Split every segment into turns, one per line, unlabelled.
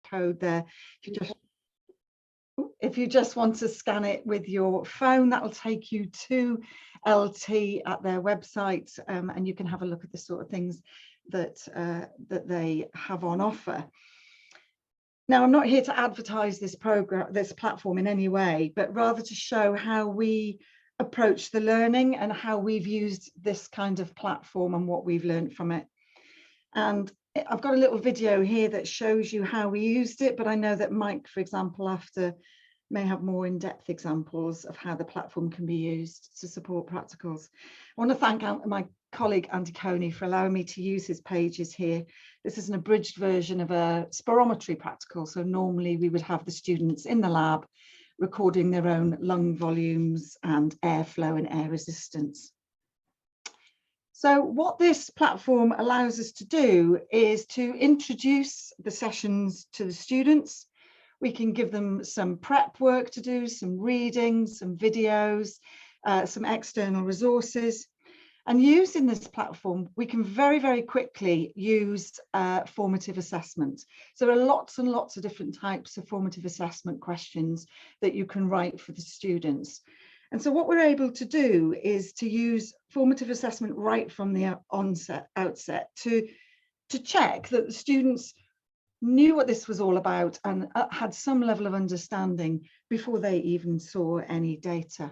code there. If you just want to scan it with your phone, that will take you to LT at their website, and you can have a look at the sort of things that they have on offer. Now, I'm not here to advertise this platform in any way, but rather to show how we approach the learning and how we've used this kind of platform and what we've learned from it. And I've got a little video here that shows you how we used it, but I know that Mike, for example, may have more in-depth examples of how the platform can be used to support practicals. I want to thank my colleague Andy Coney for allowing me to use his pages here. This is an abridged version of a spirometry practical. So normally we would have the students in the lab recording their own lung volumes and airflow and air resistance. So what this platform allows us to do is to introduce the sessions to the students. We can give them some prep work to do, some reading, some videos, some external resources. And using this platform, we can very, very quickly use formative assessment. So there are lots and lots of different types of formative assessment questions that you can write for the students. And so what we're able to do is to use formative assessment right from the outset to check that the students knew what this was all about and had some level of understanding before they even saw any data.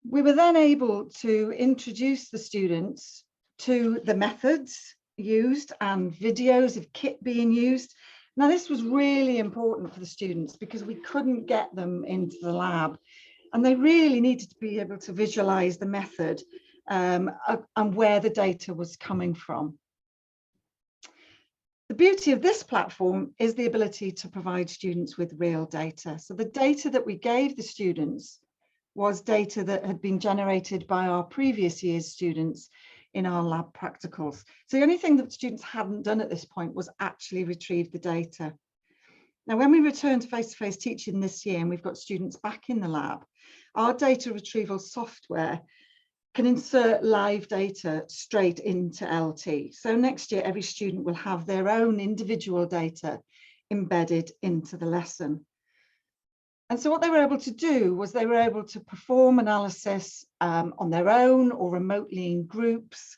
We were then able to introduce the students to the methods used and videos of kit being used. Now, this was really important for the students because we couldn't get them into the lab, and they really needed to be able to visualize the method and where the data was coming from. The beauty of this platform is the ability to provide students with real data. So the data that we gave the students was data that had been generated by our previous year's students in our lab practicals. So the only thing that students hadn't done at this point was actually retrieve the data. Now, when we return to face-to-face teaching this year and we've got students back in the lab, our data retrieval software can insert live data straight into LT. So next year, every student will have their own individual data embedded into the lesson. And so what they were able to do was they were able to perform analysis on their own or remotely in groups.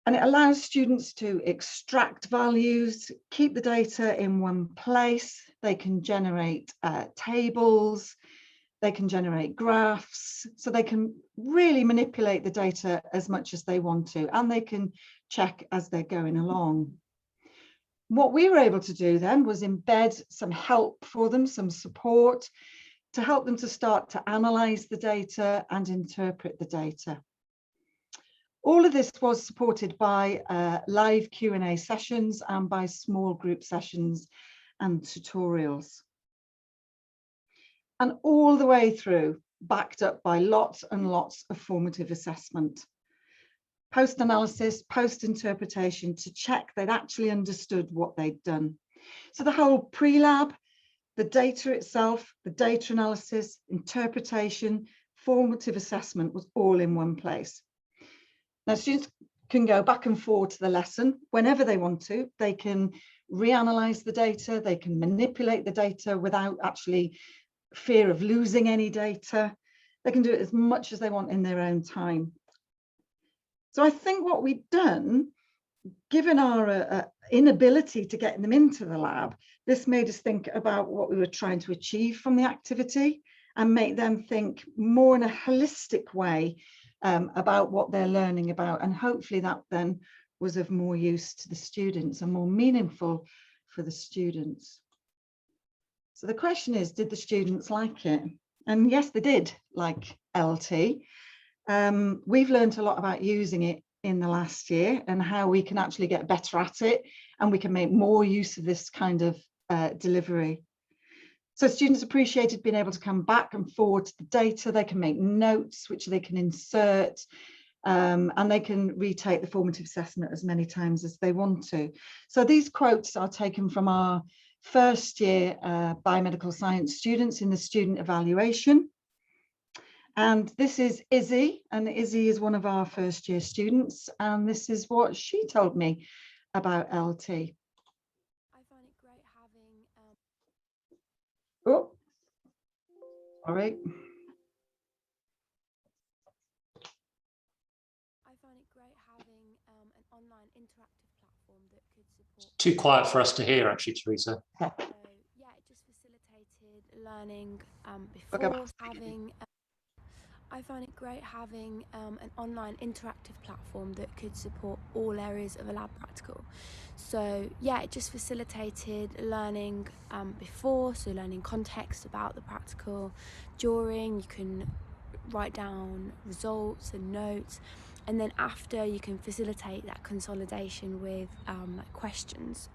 And it allows students to extract values, keep the data in one place. They can generate tables, they can generate graphs, so they can really manipulate the data as much as they want to, and they can check as they're going along. What we were able to do then was embed some help for them, some support to help them to start to analyze the data and interpret the data. All of this was supported by live Q&A sessions and by small group sessions and tutorials. And all the way through, backed up by lots and lots of formative assessment. Post-analysis, post-interpretation to check they'd actually understood what they'd done. So the whole pre-lab, the data itself, the data analysis, interpretation, formative assessment was all in one place. Now, students can go back and forth to the lesson whenever they want to. They can reanalyze the data, they can manipulate the data without actually fear of losing any data. They can do it as much as they want in their own time. So I think what we've done, given our inability to get them into the lab, this made us think about what we were trying to achieve from the activity and make them think more in a holistic way about what they're learning about. And hopefully that then was of more use to the students and more meaningful for the students. So the question is, did the students like it? And yes, they did like LT. We've learned a lot about using it in the last year and how we can actually get better at it, and we can make more use of this kind of delivery. So students appreciated being able to come back and forward to the data. They can make notes, which they can insert, and they can retake the formative assessment as many times as they want to. So these quotes are taken from our first year biomedical science students in the student evaluation. And this is Izzy, and Izzy is one of our first year students, and this is what she told me about LT.
I find it great having
Oh, sorry.
I find it great having an online interactive platform that could support.
Too quiet for us to hear, actually, Teresa.
So yeah, it just facilitated learning before having. I find it great having an online interactive platform that could support all areas of a lab practical. So yeah, it just facilitated learning before, so learning context about the practical. During, you can write down results and notes, and then after, you can facilitate that consolidation with questions.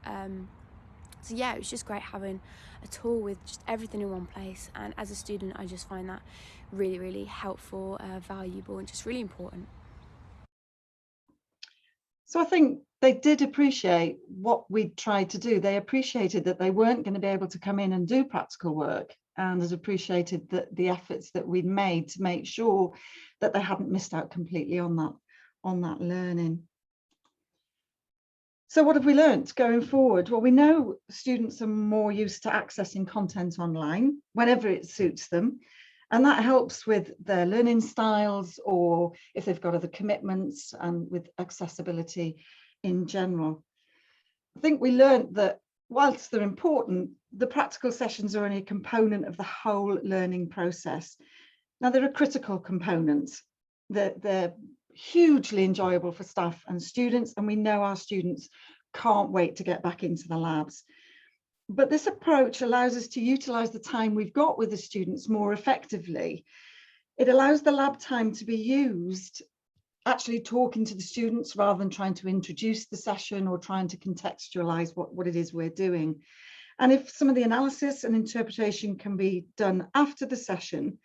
So yeah, it was just great having a tool with just everything in one place, and as a student I just find that really, really helpful, valuable, and just really important.
So I think they did appreciate what we tried to do. They appreciated that they weren't going to be able to come in and do practical work, and has appreciated the efforts that we'd made to make sure that they hadn't missed out completely on that learning. So what have we learnt going forward? Well, we know students are more used to accessing content online whenever it suits them. And that helps with their learning styles, or if they've got other commitments, and with accessibility in general. I think we learnt that whilst they're important, the practical sessions are only a component of the whole learning process. Now, they're a critical component. They're hugely enjoyable for staff and students, and we know our students can't wait to get back into the labs. But this approach allows us to utilise the time we've got with the students more effectively. It allows the lab time to be used actually talking to the students rather than trying to introduce the session or trying to contextualise what it is we're doing. And if some of the analysis and interpretation can be done after the session,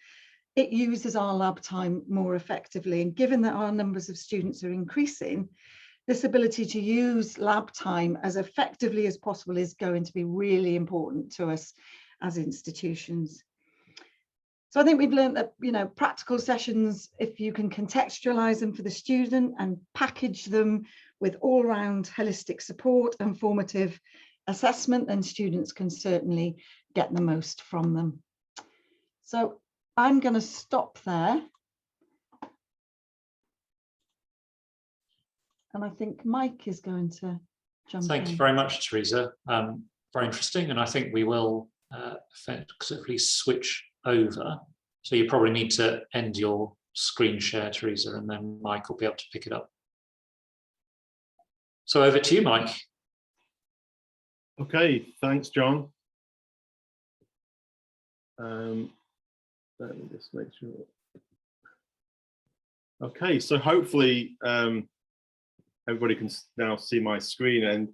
it uses our lab time more effectively. And given that our numbers of students are increasing, this ability to use lab time as effectively as possible is going to be really important to us as institutions. So I think we've learned that, you know, practical sessions, if you can contextualize them for the student and package them with all-round holistic support and formative assessment, then students can certainly get the most from them. So I'm going to stop there. And I think Mike is going to jump in.
Thank you very much, Teresa. Very interesting. And I think we will effectively switch over. So you probably need to end your screen share, Teresa, and then Mike will be able to pick it up. So over to you, Mike.
Okay, thanks, John. Let me just make sure. Okay, so hopefully everybody can now see my screen, and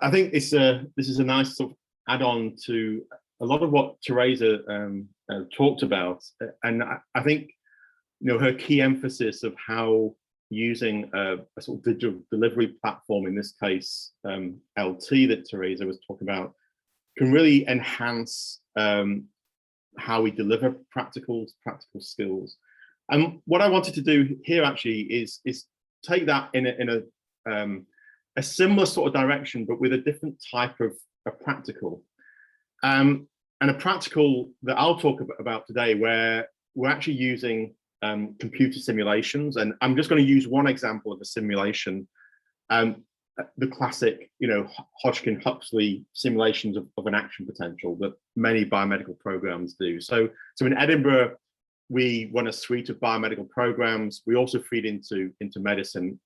I think this is a nice sort of add-on to a lot of what Teresa talked about, and I think, you know, her key emphasis of how using a sort of digital delivery platform, in this case LT that Teresa was talking about, can really enhance how we deliver practical skills. And what I wanted to do here actually is take that in a similar sort of direction, but with a different type of practical. And a practical that I'll talk about today, where we're actually using computer simulations. And I'm just going to use one example of a simulation, the classic, you know, Hodgkin-Huxley simulations of an action potential that many biomedical programs do. So in Edinburgh, we run a suite of biomedical programs. We also feed into medicine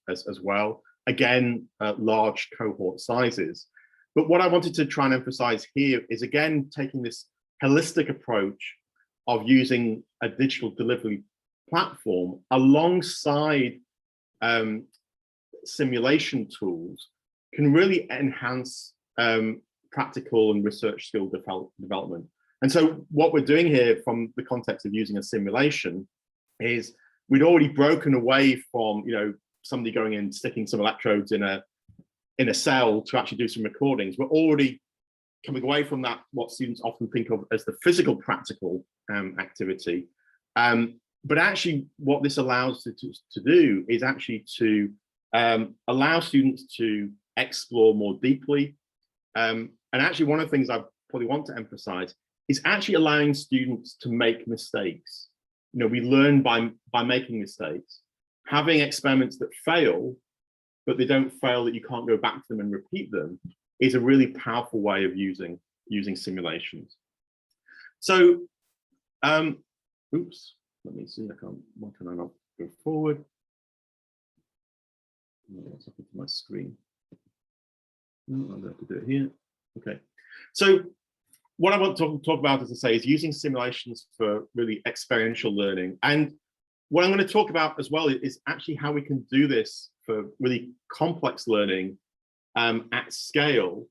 as well. Again, large cohort sizes. But what I wanted to try and emphasize here is, again, taking this holistic approach of using a digital delivery platform alongside simulation tools can really enhance practical and research skill development. And so what we're doing here, from the context of using a simulation, is we'd already broken away from, you know, somebody going in, sticking some electrodes in a cell to actually do some recordings. We're already coming away from that, what students often think of as the physical practical activity. But actually what this allows to do is actually to allow students to explore more deeply. And actually, one of the things I probably want to emphasize is actually allowing students to make mistakes. You know, we learn by making mistakes. Having experiments that fail, but they don't fail that you can't go back to them and repeat them, is a really powerful way of using simulations. So, oops, let me see, why can I not go forward? What's happened to my screen? No, I'm going to do it here. Okay, so what I want to talk about, as I say, is using simulations for really experiential learning. And what I'm going to talk about as well is actually how we can do this for really complex learning at scale,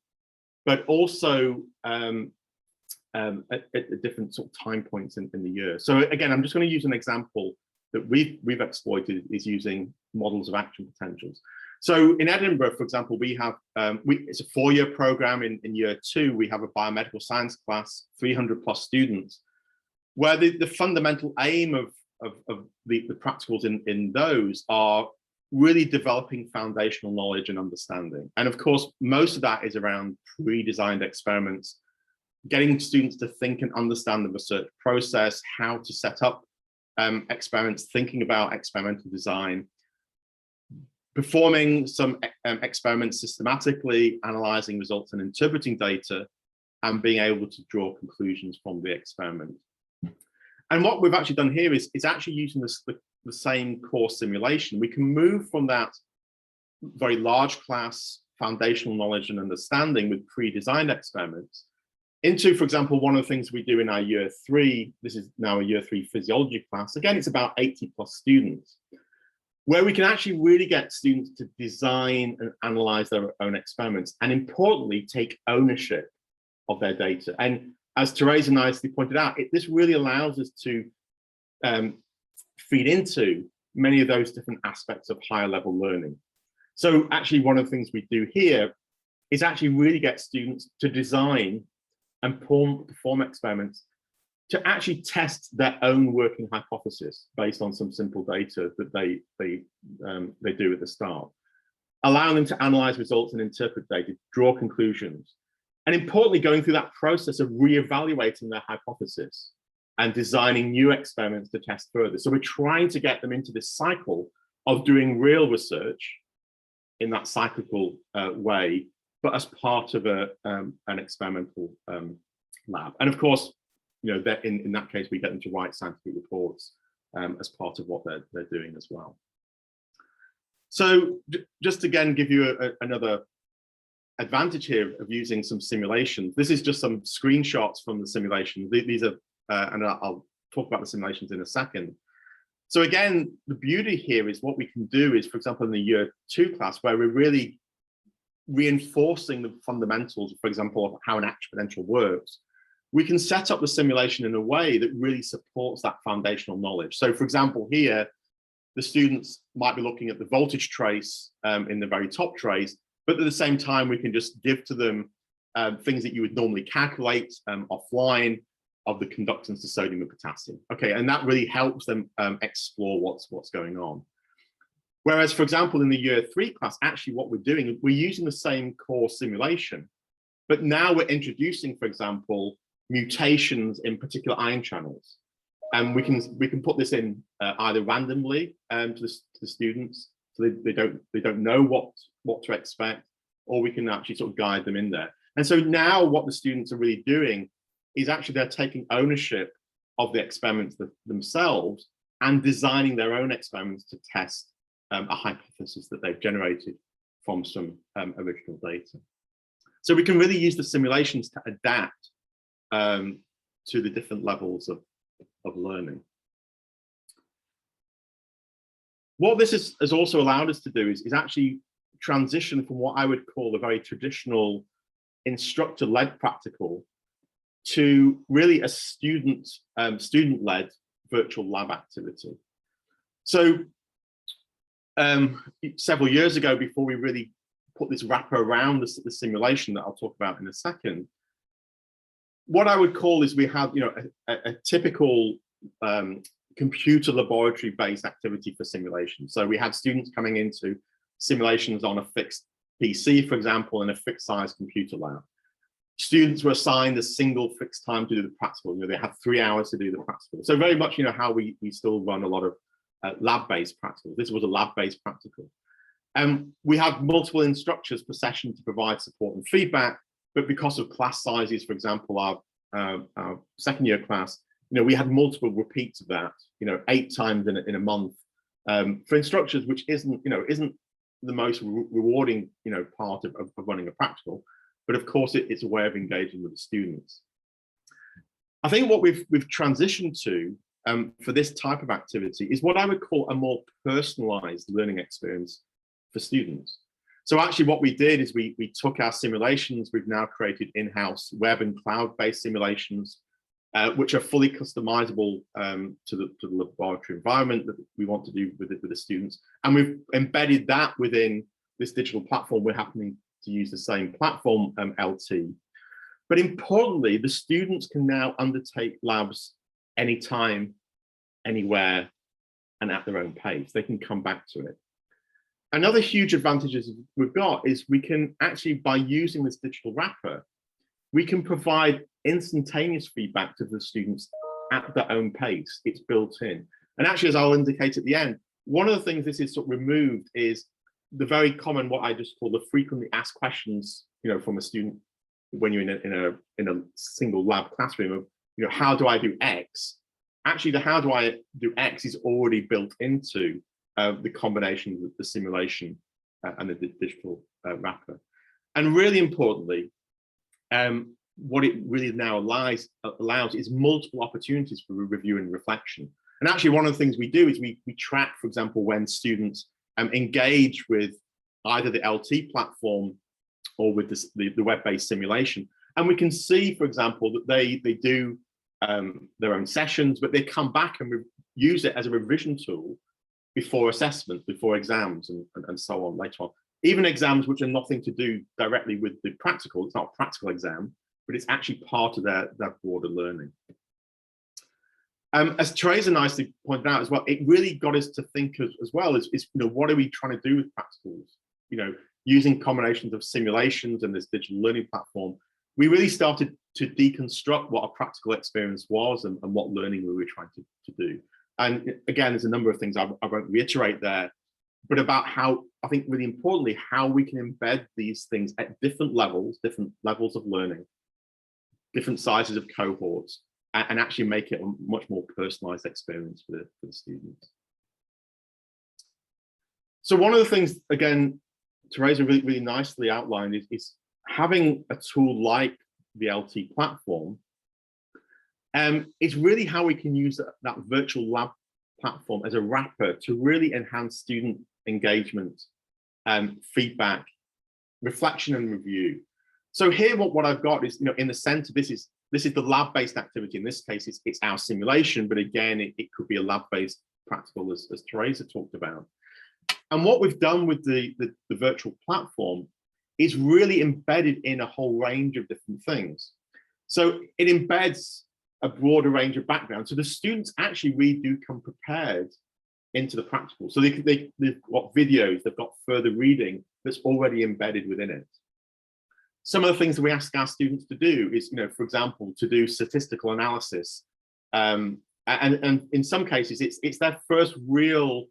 but also at different sort of time points in the year. So again, I'm just going to use an example that we've exploited, is using models of action potentials. So in Edinburgh, for example, we have, it's a 4-year program. In year 2, we have a biomedical science class, 300 plus students, where the fundamental aim of the practicals in those are really developing foundational knowledge and understanding. And of course, most of that is around pre-designed experiments, getting students to think and understand the research process, how to set up experiments, thinking about experimental design, performing some experiments systematically, analyzing results and interpreting data, and being able to draw conclusions from the experiment. And what we've actually done here is actually using the same core simulation. We can move from that very large class foundational knowledge and understanding with pre-designed experiments into, for example, one of the things we do in our year 3, this is now a year 3 physiology class. Again, it's about 80 plus students, where we can actually really get students to design and analyze their own experiments, and importantly, take ownership of their data. And as Teresa nicely pointed out, this really allows us to feed into many of those different aspects of higher level learning. So actually, one of the things we do here is actually really get students to design and perform experiments to actually test their own working hypothesis based on some simple data that they do at the start, allowing them to analyze results and interpret data, draw conclusions, and importantly, going through that process of re-evaluating their hypothesis and designing new experiments to test further. So we're trying to get them into this cycle of doing real research in that cyclical way, but as part of an experimental lab. And of course, you know, that in that case, we get them to write scientific reports as part of what they're doing as well. So just again, give you another advantage here of using some simulations. This is just some screenshots from the simulation. These are, and I'll talk about the simulations in a second. So again, the beauty here is what we can do is, for example, in the year 2 class, where we're really reinforcing the fundamentals, for example, of how an exponential works, we can set up the simulation in a way that really supports that foundational knowledge. So for example, here, the students might be looking at the voltage trace in the very top trace, but at the same time, we can just give to them things that you would normally calculate offline of the conductance to sodium and potassium. Okay, and that really helps them explore what's going on. Whereas, for example, in the year 3 class, actually what we're doing, we're using the same core simulation, but now we're introducing, for example, mutations in particular ion channels. And we can put this in either randomly to the students, so they don't know what to expect, or we can actually sort of guide them in there. And so now what the students are really doing is actually they're taking ownership of the experiments themselves and designing their own experiments to test a hypothesis that they've generated from some original data. So we can really use the simulations to adapt to the different levels of learning. What this has also allowed us to do is actually transition from what I would call a very traditional instructor-led practical to really a student-led virtual lab activity. So several years ago, before we really put this wrapper around the simulation that I'll talk about in a second, what I would call is we have, you know, a typical computer laboratory-based activity for simulation. So we had students coming into simulations on a fixed PC, for example, in a fixed size computer lab. Students were assigned a single fixed time to do the practical. They had 3 hours to do the practical. So very much, how we still run a lot of lab-based practicals. This was a lab-based practical. We had multiple instructors per session to provide support and feedback, but because of class sizes, for example, our second year class, we had multiple repeats of that, 8 times in a month for instructors, which isn't the most rewarding, part of running a practical. But of course, it's a way of engaging with the students. I think what we've transitioned to for this type of activity is what I would call a more personalized learning experience for students. So actually what we did is we took our simulations. We've now created in-house web and cloud-based simulations, which are fully customizable to the laboratory environment that we want to do with the students. And we've embedded that within this digital platform. We're happening to use the same platform, LT. But importantly, the students can now undertake labs anytime, anywhere, and at their own pace. They can come back to it. Another huge advantage we've got is we can actually, by using this digital wrapper, we can provide instantaneous feedback to the students at their own pace. It's built in. And actually, as I'll indicate at the end, one of the things this is sort of removed is the very common, what I just call the frequently asked questions, from a student when you're in a single lab classroom of, how do I do X? Actually, the how do I do X is already built into the combination with the simulation and the digital wrapper. And really importantly, what it really now allows is multiple opportunities for review and reflection. And actually, one of the things we do is we track, for example, when students engage with either the LT platform or with the web-based simulation. And we can see, for example, that they do their own sessions, but they come back and use it as a revision tool before assessment, before exams, and so on later on. Even exams which are nothing to do directly with the practical. It's not a practical exam, but it's actually part of their broader learning. As Teresa nicely pointed out as well, it really got us to think as well as what are we trying to do with practicals? Using combinations of simulations and this digital learning platform, we really started to deconstruct what a practical experience was and what learning we were trying to do. And again, there's a number of things I won't reiterate there, but about how, I think really importantly, how we can embed these things at different levels of learning, different sizes of cohorts, and actually make it a much more personalized experience for the students. So one of the things, again, Teresa really nicely outlined is having a tool like the LT platform is really how we can use that virtual lab platform as a wrapper to really enhance student engagement, feedback, reflection, and review. So here, what I've got is, in the center, this is the lab-based activity. In this case, it's our simulation, but again, it could be a lab-based practical, as Teresa talked about. And what we've done with the virtual platform is really embedded in a whole range of different things. So it embeds a broader range of backgrounds. So the students actually really do come prepared into the practical. So they've got videos, they've got further reading that's already embedded within it. Some of the things that we ask our students to do is, for example, to do statistical analysis. And in some cases, it's their first real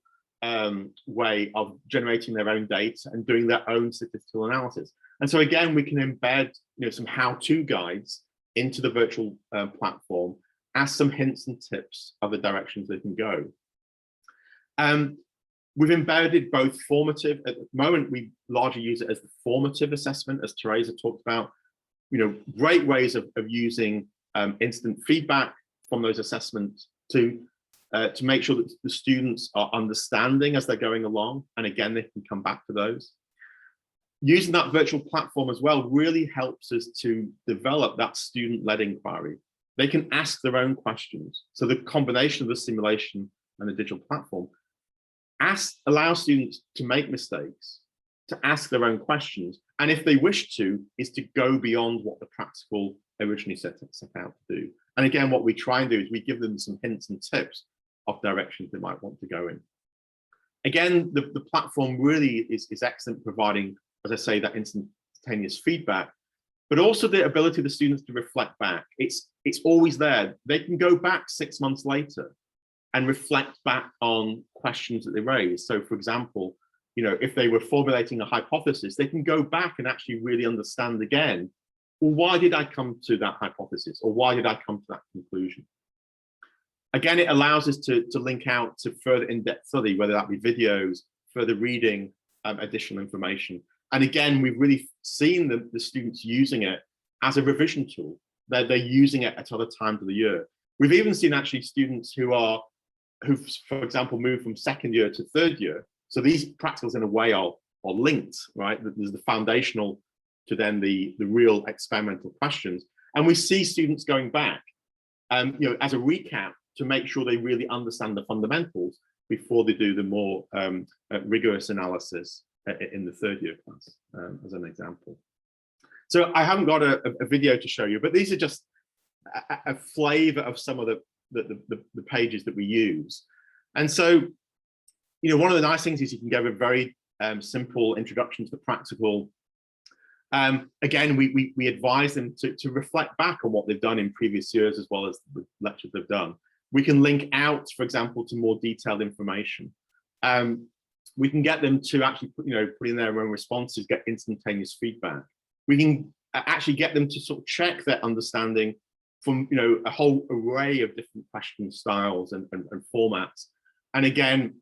way of generating their own data and doing their own statistical analysis. And so again, we can embed some how-to guides into the virtual platform as some hints and tips of the directions they can go. We've embedded both formative. At the moment, we largely use it as the formative assessment, as Teresa talked about. Great ways of using instant feedback from those assessments to make sure that the students are understanding as they're going along. And again, they can come back to those. Using that virtual platform as well really helps us to develop that student-led inquiry. They can ask their own questions. So the combination of the simulation and the digital platform allows students to make mistakes, to ask their own questions, and if they wish to, is to go beyond what the practical originally set out to do. And again, what we try and do is we give them some hints and tips of directions they might want to go in. Again, the platform really is excellent, providing, as I say, that instantaneous feedback, but also the ability of the students to reflect back. It's always there. They can go back 6 months later and reflect back on questions that they raised. So for example, if they were formulating a hypothesis, they can go back and actually really understand again, well, why did I come to that hypothesis? Or why did I come to that conclusion? Again, it allows us to link out to further in-depth study, whether that be videos, further reading, additional information. And again, we've really seen the students using it as a revision tool. They're using it at other times of the year. We've even seen actually students who've, for example, moved from second year to third year. So these practicals in a way are linked, right? There's the foundational to then the real experimental questions. And we see students going back, as a recap, to make sure they really understand the fundamentals before they do the more rigorous analysis in the third year class, as an example. So I haven't got a video to show you, but these are just a flavor of some of the pages that we use. And so, one of the nice things is you can give a very simple introduction to the practical. Again, we advise them to reflect back on what they've done in previous years, as well as the lectures they've done. We can link out, for example, to more detailed information. We can get them to actually put in their own responses, get instantaneous feedback. We can actually get them to sort of check their understanding from a whole array of different question styles and formats. And again,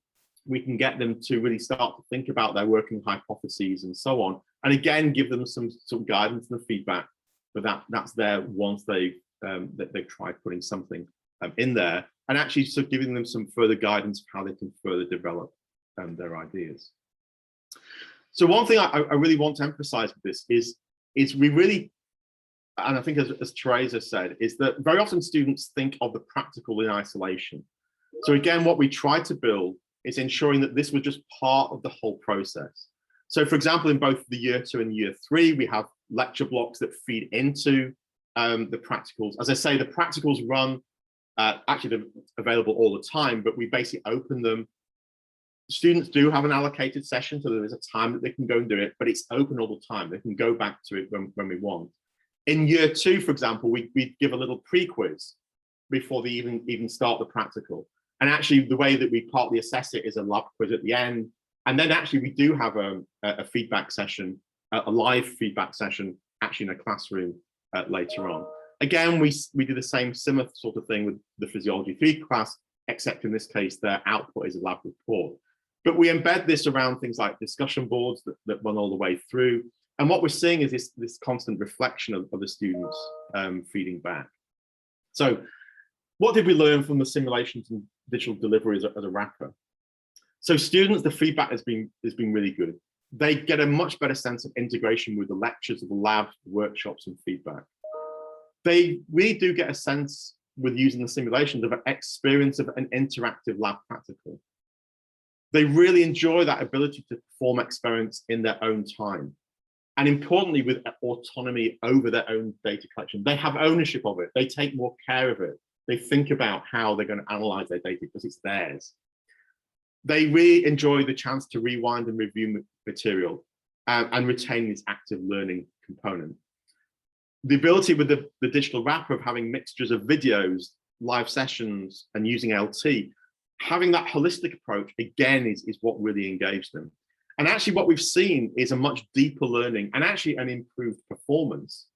we can get them to really start to think about their working hypotheses and so on. And again, give them some sort of guidance and feedback, but that's there once they've tried putting something in there, and actually sort of giving them some further guidance of how they can further develop their ideas. So one thing I really want to emphasize with this is we really, and I think as Teresa said, is that very often students think of the practical in isolation. So again, what we try to build is ensuring that this was just part of the whole process. So for example, in both the year 2 and year 3, we have lecture blocks that feed into the practicals. As I say, the practicals run, actually they're available all the time, but we basically open them. Students do have an allocated session, so there is a time that they can go and do it, but it's open all the time. They can go back to it when we want. In year 2, for example, we give a little pre-quiz before they even start the practical. And actually the way that we partly assess it is a lab quiz at the end. And then actually we do have a feedback session, a live feedback session, actually in a classroom later on. Again, we do the same similar sort of thing with the Physiology 3 class, except in this case, their output is a lab report. But we embed this around things like discussion boards that run all the way through. And what we're seeing is this constant reflection of the students feeding back. So what did we learn from the simulations and digital delivery as a wrapper? So students, the feedback has been really good. They get a much better sense of integration with the lectures, the labs, workshops, and feedback. They really do get a sense with using the simulations of an experience of an interactive lab practical. They really enjoy that ability to perform experiments in their own time. And importantly, with autonomy over their own data collection. They have ownership of it. They take more care of it. They think about how they're going to analyze their data because it's theirs. They really enjoy the chance to rewind and review material and retain this active learning component. The ability with the digital wrapper of having mixtures of videos, live sessions, and using LT, having that holistic approach, again, is what really engaged them. And actually what we've seen is a much deeper learning and actually an improved performance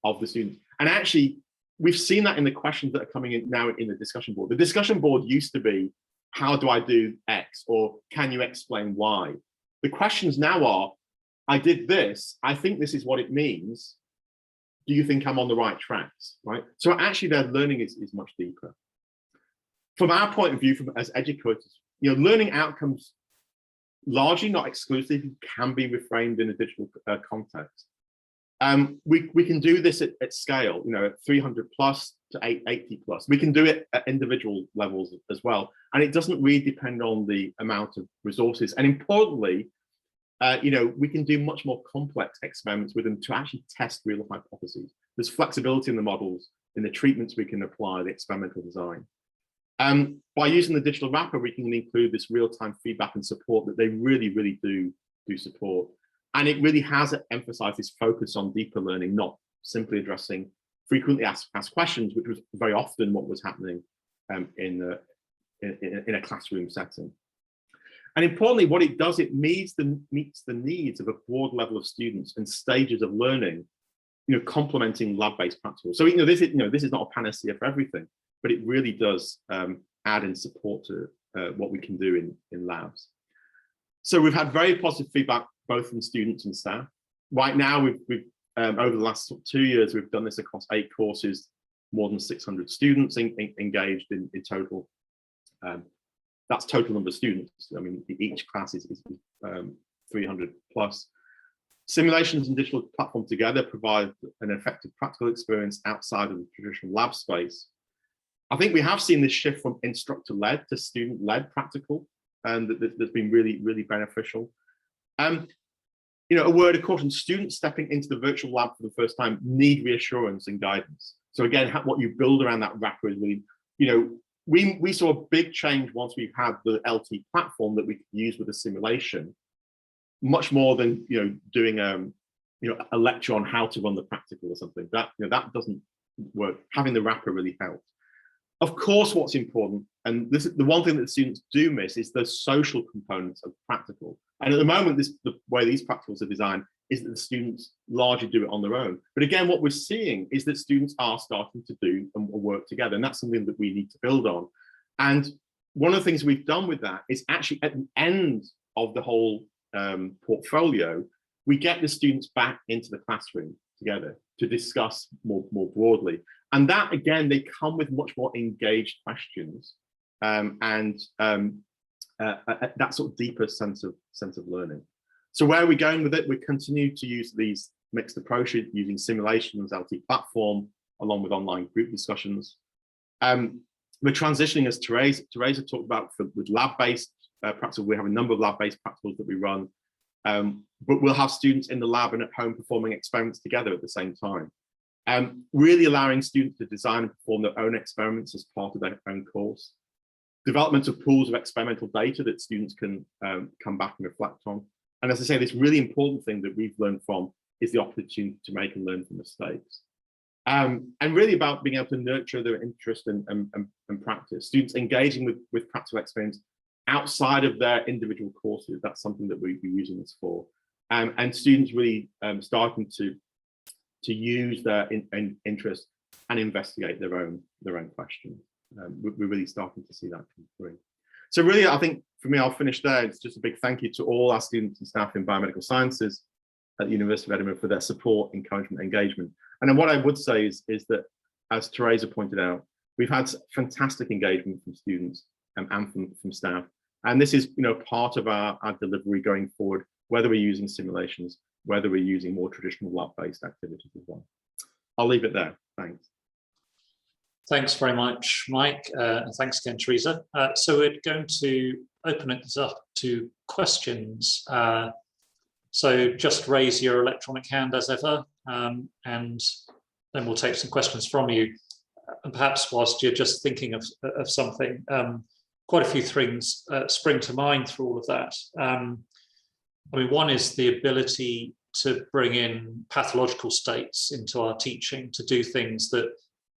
of the students. And actually, we've seen that in the questions that are coming in now in the discussion board. The discussion board used to be, how do I do X? Or can you explain Y? The questions now are, I did this, I think this is what it means. Do you think I'm on the right tracks, right? So actually their learning is much deeper. From our point of view, as educators, learning outcomes, largely not exclusively, can be reframed in a digital context. We can do this at scale, at 300 plus to 880 plus. We can do it at individual levels as well. And it doesn't really depend on the amount of resources. And importantly, we can do much more complex experiments with them to actually test real hypotheses. There's flexibility in the models, in the treatments we can apply, the experimental design. By using the digital wrapper, we can include this real-time feedback and support that they really, really do support. And it really has emphasized this focus on deeper learning, not simply addressing frequently asked questions, which was very often what was happening in a classroom setting. And importantly, what it does, it meets the needs of a broad level of students and stages of learning, complementing lab-based practical. So this is not a panacea for everything, but it really does add in support to what we can do in labs. So we've had very positive feedback both from students and staff. Right now, we've over the last 2 years, we've done this across 8 courses, more than 600 students engaged in total. That's total number of students. I mean, each class is 300 plus. Simulations and digital platform together provide an effective practical experience outside of the traditional lab space. I think we have seen this shift from instructor-led to student-led practical, and that's been really, really beneficial. A word of caution: students stepping into the virtual lab for the first time need reassurance and guidance. So again, what you build around that wrapper is really, we saw a big change once we had the LT platform that we could use with a simulation, much more than doing a lecture on how to run the practical or something. That doesn't work. Having the wrapper really helped. Of course, what's important, and this is the one thing that students do miss, is the social components of practical. And at the moment, the way these practicals are designed is that the students largely do it on their own. But again, what we're seeing is that students are starting to do and work together, and that's something that we need to build on. And one of the things we've done with that is actually at the end of the whole portfolio, we get the students back into the classroom together to discuss more broadly. And that, again, they come with much more engaged questions and that sort of deeper sense of learning. So where are we going with it? We continue to use these mixed approaches using simulations, LT platform, along with online group discussions. We're transitioning, as Teresa talked about, with lab-based practical. We have a number of lab-based practicals that we run, but we'll have students in the lab and at home performing experiments together at the same time. Really allowing students to design and perform their own experiments as part of their own course. Development of pools of experimental data that students can come back and reflect on. And as I say, this really important thing that we've learned from is the opportunity to make and learn from mistakes. And really about being able to nurture their interest and practice. Students engaging with practical experience outside of their individual courses. That's something that we're using this for. And students really starting to use their interest and investigate their own questions. We're really starting to see that come through. So really, I think for me, I'll finish there. It's just a big thank you to all our students and staff in Biomedical Sciences at the University of Edinburgh for their support, encouragement, engagement. And then what I would say is that, as Teresa pointed out, we've had fantastic engagement from students and from staff. And this is part of our delivery going forward, whether we're using simulations, whether we're using more traditional lab-based activities as well. I'll leave it there. Thanks.
Thanks very much, Mike, and thanks again, Teresa. So we're going to open it up to questions. So just raise your electronic hand as ever, and then we'll take some questions from you. And perhaps whilst you're just thinking of something, quite a few things spring to mind through all of that. I mean, one is the ability to bring in pathological states into our teaching, to do things that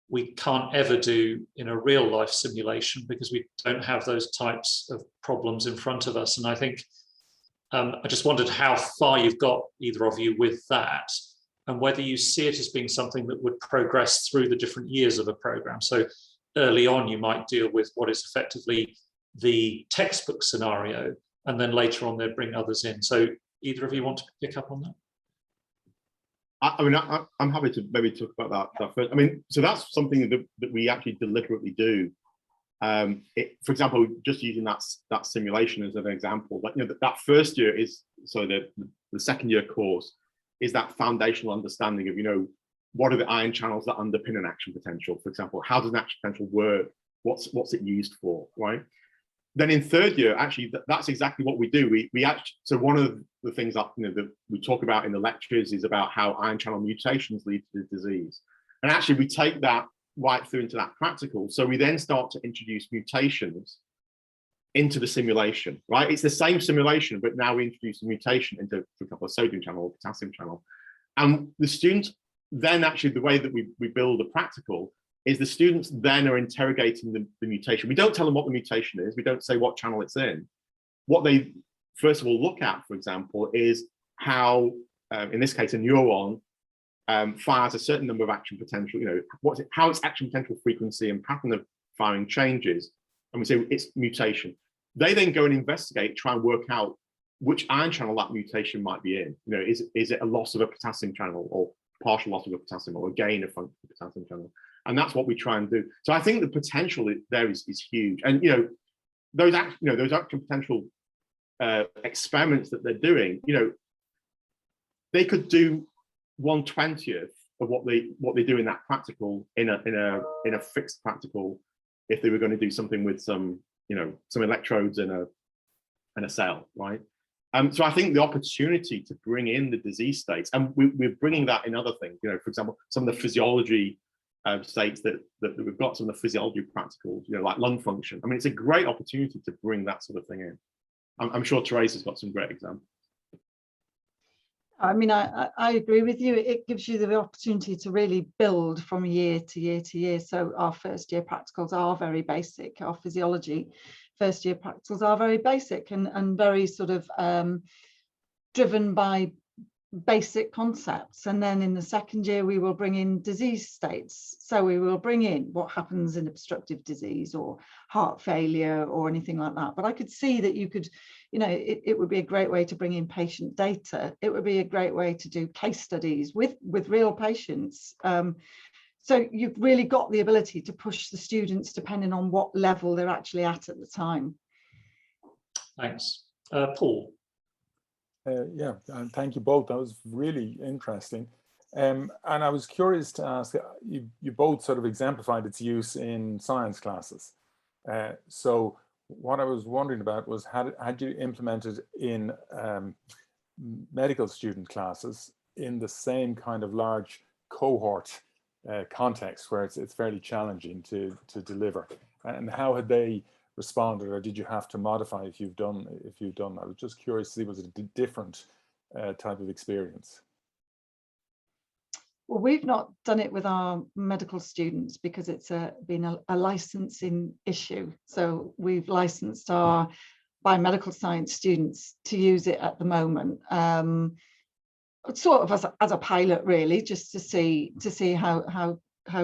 we can't ever do in a real life simulation because we don't have those types of problems in front of us. And I think I just wondered how far you've got, either of you, with that, and whether you see it as being something that would progress through the different years of a program. So early on, you might deal with what is effectively the textbook scenario, and then later on they'll bring others in. So either of you want to pick up on that?
I mean, I'm happy to maybe talk about that first. I mean, so that's something that we actually deliberately do. For example, just using that simulation as an example, like, that first year is, so the second year course is that foundational understanding of, what are the ion channels that underpin an action potential? For example, how does an action potential work? What's it used for, right? Then in third year, actually, that's exactly what we do. We actually, so one of the things that that we talk about in the lectures is about how ion channel mutations lead to the disease. And actually, we take that right through into that practical. So we then start to introduce mutations into the simulation, right? It's the same simulation, but now we introduce a mutation into, for example, a sodium channel or potassium channel. And the students then actually, the way that we build a practical is the students then are interrogating the mutation. We don't tell them what the mutation is. We don't say what channel it's in. What they first of all look at, for example, is how, in this case, a neuron fires a certain number of action potential, you know, how its action potential frequency and pattern of firing changes. And we say it's mutation. They then go and investigate, try and work out which ion channel that mutation might be in. You know, is it a loss of a potassium channel or partial loss of a potassium or a gain of function of a potassium channel? And that's what we try and do. So I think the potential there is huge. And, you know, those action potential experiments that they're doing, you know, they could do 1/20th of what they do in that practical in a fixed practical if they were going to do something with some, you know, some electrodes in a cell, right? So I think the opportunity to bring in the disease states, and we're bringing that in other things, you know, for example, some of the physiology states that we've got, some of the physiology practicals, you know, like lung function. I mean, it's a great opportunity to bring that sort of thing in. I'm sure Teresa's got some great examples.
I mean, I agree with you. It gives you the opportunity to really build from year to year to year. So our first year practicals are very basic. Our physiology first year practicals are very basic and very sort of driven by basic concepts. And then in the second year, we will bring in disease states. So we will bring in what happens in obstructive disease or heart failure or anything like that. But I could see that you could, you know, it would be a great way to bring in patient data. It would be a great way to do case studies with real patients. So you've really got the ability to push the students depending on what level they're actually at the time. Thanks.
Paul.
Yeah, thank you both. That was really interesting. And I was curious to ask, you both sort of exemplified its use in science classes. So what I was wondering about was, had you implemented in medical student classes in the same kind of large cohort context where it's fairly challenging to deliver, and how had they responded, or did you have to modify if you've done that? I was just curious to see, was it a different type of experience?
Well, we've not done it with our medical students because it's been a licensing issue. So we've licensed our biomedical science students to use it at the moment, sort of as a pilot, really, just to see how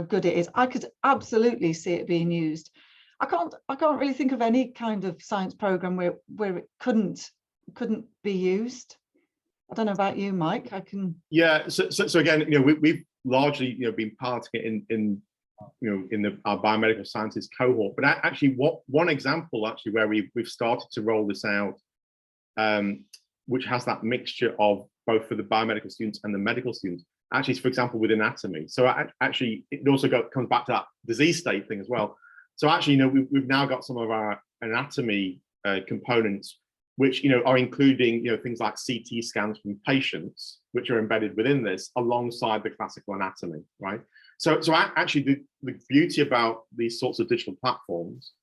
good it is. I could absolutely see it being used. I can't really think of any kind of science program where it couldn't be used. I don't know about you, Mike. I can.
Yeah. So again, you know, we've largely, you know, been piloting it in our biomedical sciences cohort. But actually, one example actually where we've started to roll this out, which has that mixture of both for the biomedical students and the medical students, actually is, for example, with anatomy. So actually, it also comes back to that disease state thing as well. So actually, you know, we've now got some of our anatomy components, which, you know, are including, you know, things like CT scans from patients, which are embedded within this alongside the classical anatomy, right? So actually, the beauty about these sorts of digital platforms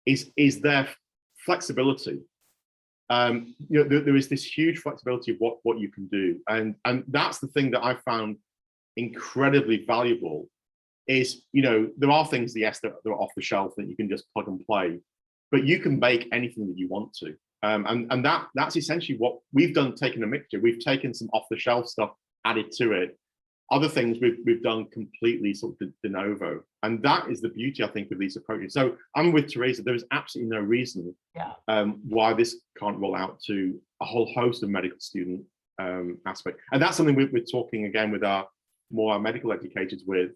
is their flexibility. You know, there is this huge flexibility of what you can do, and that's the thing that I found incredibly valuable. Is, you know, there are things, yes, that are off the shelf that you can just plug and play, but you can make anything that you want to. And that's essentially what we've done, taken a mixture. We've taken some off the shelf stuff, added to it. Other things we've done completely sort of de novo. And that is the beauty, I think, of these approaches. So I'm with Teresa, there is absolutely no reason why this can't roll out to a whole host of medical student aspect. And that's something we're talking again with our medical educators with.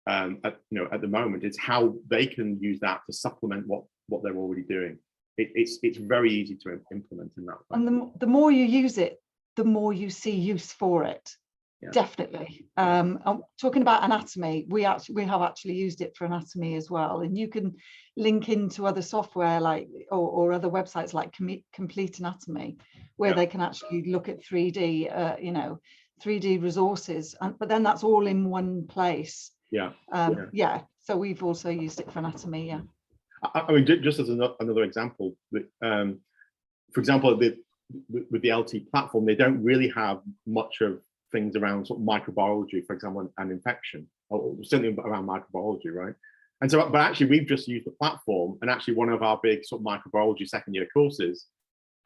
At the moment, it's how they can use that to supplement what they're already doing. It's very easy to implement in that way.
And the more you use it, the more you see use for it.
Yeah.
Definitely. I'm talking about anatomy. We have actually used it for anatomy as well, and you can link into other software like or other websites like Complete Anatomy, where they can actually look at 3D 3D resources, but then that's all in one place.
So
So we've also used it for anatomy, yeah.
I mean, just as another example, for example, with the LT platform, they don't really have much of things around sort of microbiology, for example, and infection, or certainly around microbiology, right? And so, but actually, we've just used the platform, and actually, one of our big sort of microbiology second-year courses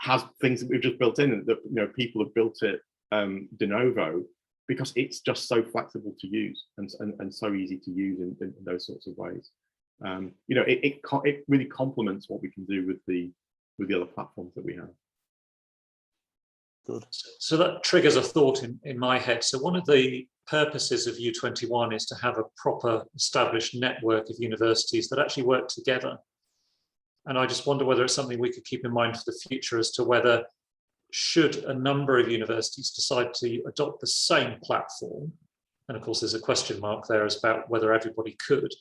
has things that we've just built in, and that, you know, people have built it de novo, because it's just so flexible to use and so easy to use in those sorts of ways. You know, it really complements what we can do with the other platforms that we have.
Good.
So that triggers a thought in my head. So one of the purposes of U21 is to have a proper established network of universities that actually work together. And I just wonder whether it's something we could keep in mind for the future, as to whether, should a number of universities decide to adopt the same platform, and of course there's a question mark there as about whether everybody could,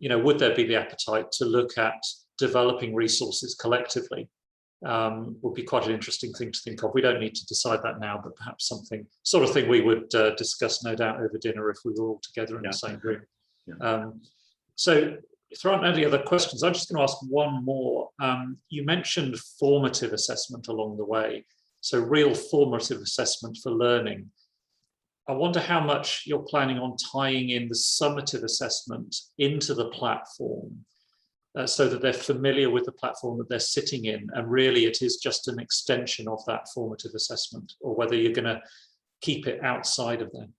you know, would there be the appetite to look at developing resources collectively? Would be quite an interesting thing to think of. We don't need to decide that now, but perhaps something, sort of thing we would discuss, no doubt, over dinner if we were all together in the same room. Yeah. So if there aren't any other questions, I'm just going to ask one more. You mentioned formative assessment along the way, so real formative assessment for learning. I wonder how much you're planning on tying in the summative assessment into the platform, so that they're familiar with the platform that they're sitting in, and really it is just an extension of that formative assessment, or whether you're going to keep it outside of them.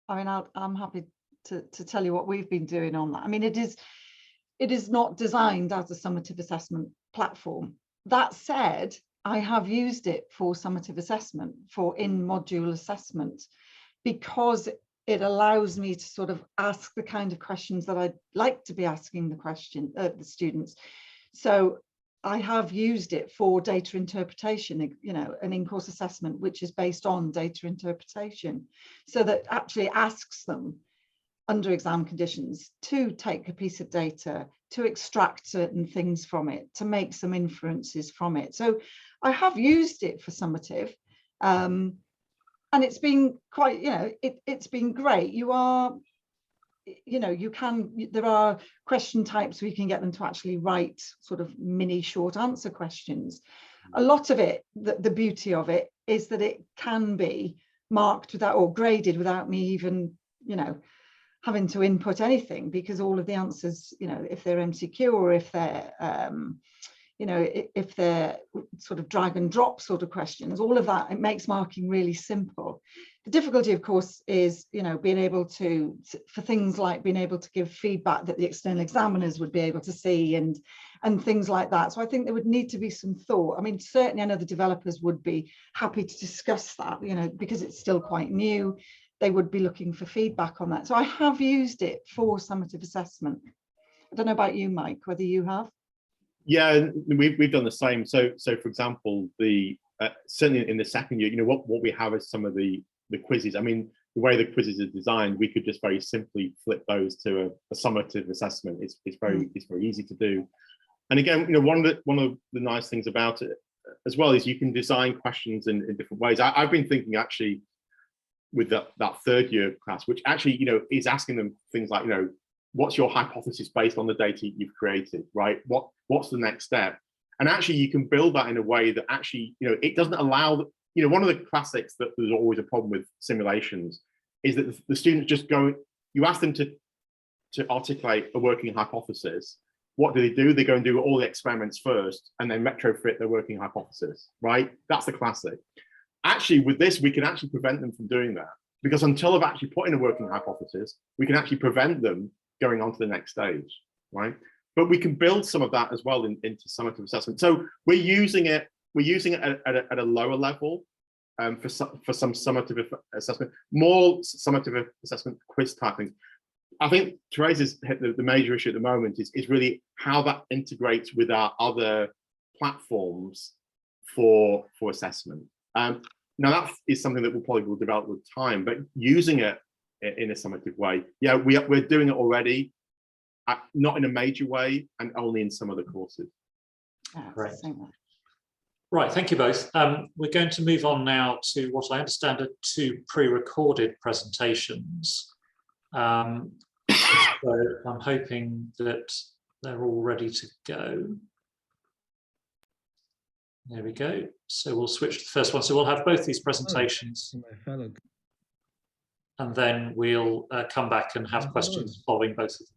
I mean, I'm happy to tell you what we've been doing on that. I mean, it is not designed as a summative assessment platform. That said, I have used it for summative assessment, for in-module assessment, because it allows me to sort of ask the kind of questions that I'd like to be asking the students. So I have used it for data interpretation, you know, an in-course assessment, which is based on data interpretation, so that actually asks them under exam conditions to take a piece of data, to extract certain things from it, to make some inferences from it. So I have used it for summative. And it's been quite, you know, it's been great. You are, you know, there are question types where you can get them to actually write sort of mini short answer questions. A lot of it, the beauty of it is that it can be marked without, or graded without me even, you know, having to input anything, because all of the answers, you know, if they're MCQ or if they're, you know, if they're sort of drag and drop sort of questions, all of that, it makes marking really simple. The difficulty, of course, is, you know, being able to, for things like being able to give feedback that the external examiners would be able to see, and things like that. So I think there would need to be some thought. I mean, certainly I know the developers would be happy to discuss that, you know, because it's still quite new. They would be looking for feedback on that. So I have used it for summative assessment. I don't know about you, Mike, whether you have.
Yeah, we've done the same. So for example, certainly in the second year, you know, what we have is some of the quizzes. I mean, the way the quizzes are designed, we could just very simply flip those to a summative assessment. It's very easy to do. And again, you know, one of the nice things about it as well is you can design questions in different ways. I've been thinking actually with that third year class, which actually, you know, is asking them things like, you know, what's your hypothesis based on the data you've created, right? What's the next step? And actually you can build that in a way that actually, you know, it doesn't allow, you know, one of the classics that there's always a problem with simulations is that the students just go, you ask them to articulate a working hypothesis. What do? They go and do all the experiments first and then retrofit their working hypothesis, right? That's the classic. Actually, with this, we can actually prevent them from doing that, because until they've actually put in a working hypothesis, we can actually prevent them going on to the next stage, right? But we can build some of that as well into summative assessment. So we're using it at a lower level for some summative assessment, more summative assessment quiz type things. I think Teresa's hit the major issue at the moment is really how that integrates with our other platforms for assessment. Now that is something that will develop with time, but using it in a summative way, yeah, we're doing it already, not in a major way, and only in some of the courses.
Right. Right, thank you both. We're going to move on now to what I understand are two pre-recorded presentations. So I'm hoping that they're all ready to go. There we go. So we'll switch to the first one. So we'll have both these presentations. And then we'll come back and have questions following both of them.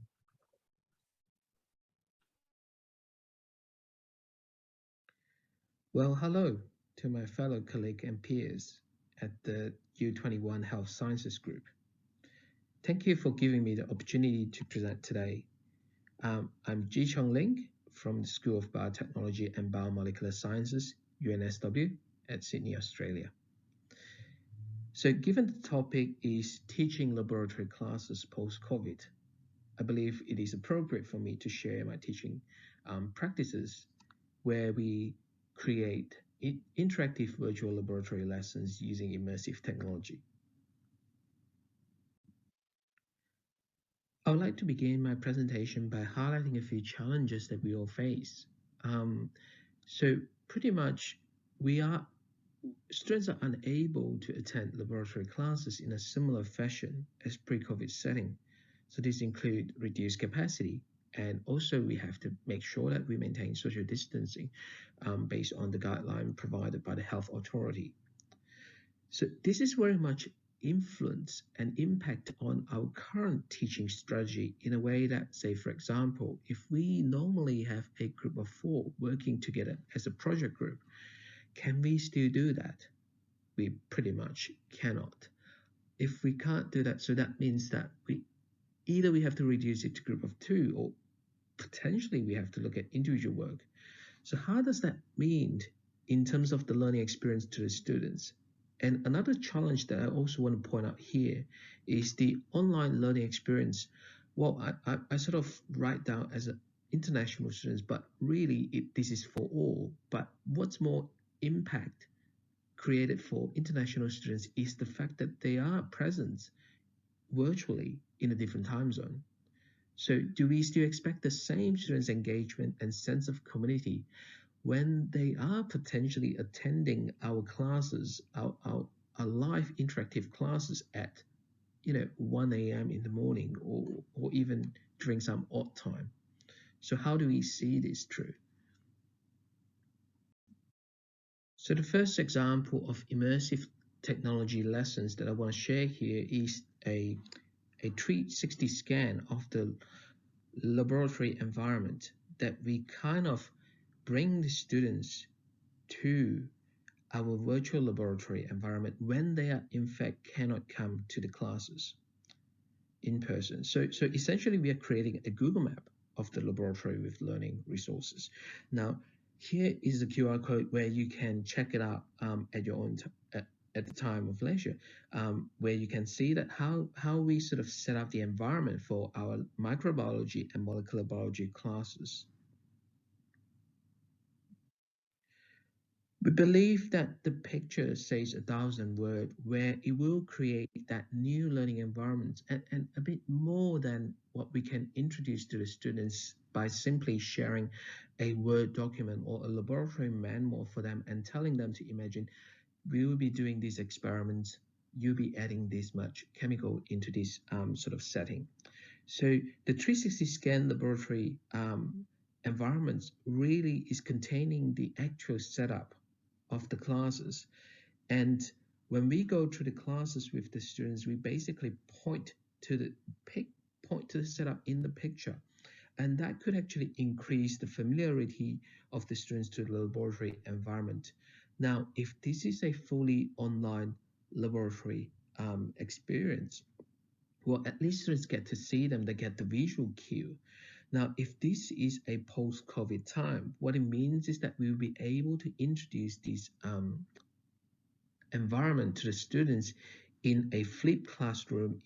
Well, hello to my fellow colleague and peers at the U21 Health Sciences Group. Thank you for giving me the opportunity to present today. I'm Ji-Chong Ling from the School of Biotechnology and Biomolecular Sciences, UNSW, at Sydney, Australia. So given the topic is teaching laboratory classes post-COVID, I believe it is appropriate for me to share my teaching practices where we create interactive virtual laboratory lessons using immersive technology. I would like to begin my presentation by highlighting a few challenges that we all face. So pretty much students are unable to attend laboratory classes in a similar fashion as pre-COVID setting. So these include reduced capacity, and also we have to make sure that we maintain social distancing based on the guideline provided by the health authority. So this is very much influence and impact on our current teaching strategy in a way that, say, for example, if we normally have a group of 4 working together as a project group, can we still do that? We pretty much cannot. If we can't do that, so that means that we have to reduce it to a group of 2, or potentially we have to look at individual work. So how does that mean in terms of the learning experience to the students? And another challenge that I also want to point out here is the online learning experience. Well, I sort of write down as an international students, but really this is for all. But what's more impact created for international students is the fact that they are present virtually in a different time zone. So do we still expect the same students' engagement and sense of community when they are potentially attending our classes, our live interactive classes at 1 a.m. in the morning, or even during some odd time? So how do we see this through? So the first example of immersive technology lessons that I want to share here is a 360 scan of the laboratory environment that we kind of bring the students to our virtual laboratory environment when they are in fact cannot come to the classes in person. So essentially we are creating a Google map of the laboratory with learning resources. Now, here is the QR code where you can check it out at your own at the time of leisure, where you can see that how we sort of set up the environment for our microbiology and molecular biology classes. We believe that the picture says 1,000 words, where it will create that new learning environment and a bit more than what we can introduce to the students by simply sharing a Word document or a laboratory manual for them and telling them to imagine, we will be doing these experiments, you'll be adding this much chemical into this sort of setting. So the 360 scan laboratory environments really is containing the actual setup of the classes. And when we go through the classes with the students, we basically point to the setup in the picture. And that could actually increase the familiarity of the students to the laboratory environment. Now, if this is a fully online laboratory experience, well, at least students get to see them, they get the visual cue. Now, if this is a post-COVID time, what it means is that we will be able to introduce this environment to the students in a flipped classroom,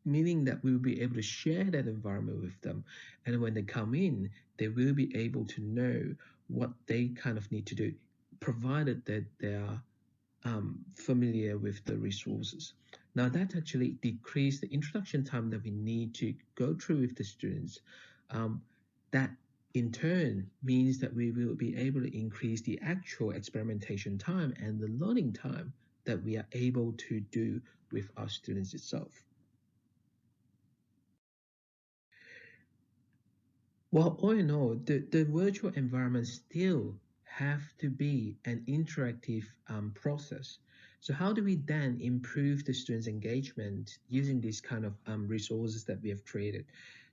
meaning that we will be able to share that environment with them. And when they come in, they will be able to know what they kind of need to do, provided that they are familiar with the resources. Now that actually decreased the introduction time that we need to go through with the students. That in turn means that we will be able to increase the actual experimentation time and the learning time that we are able to do with our students itself. Well, all in all, the virtual environment still have to be an interactive process. So how do we then improve the students' engagement using these kind of resources that we have created?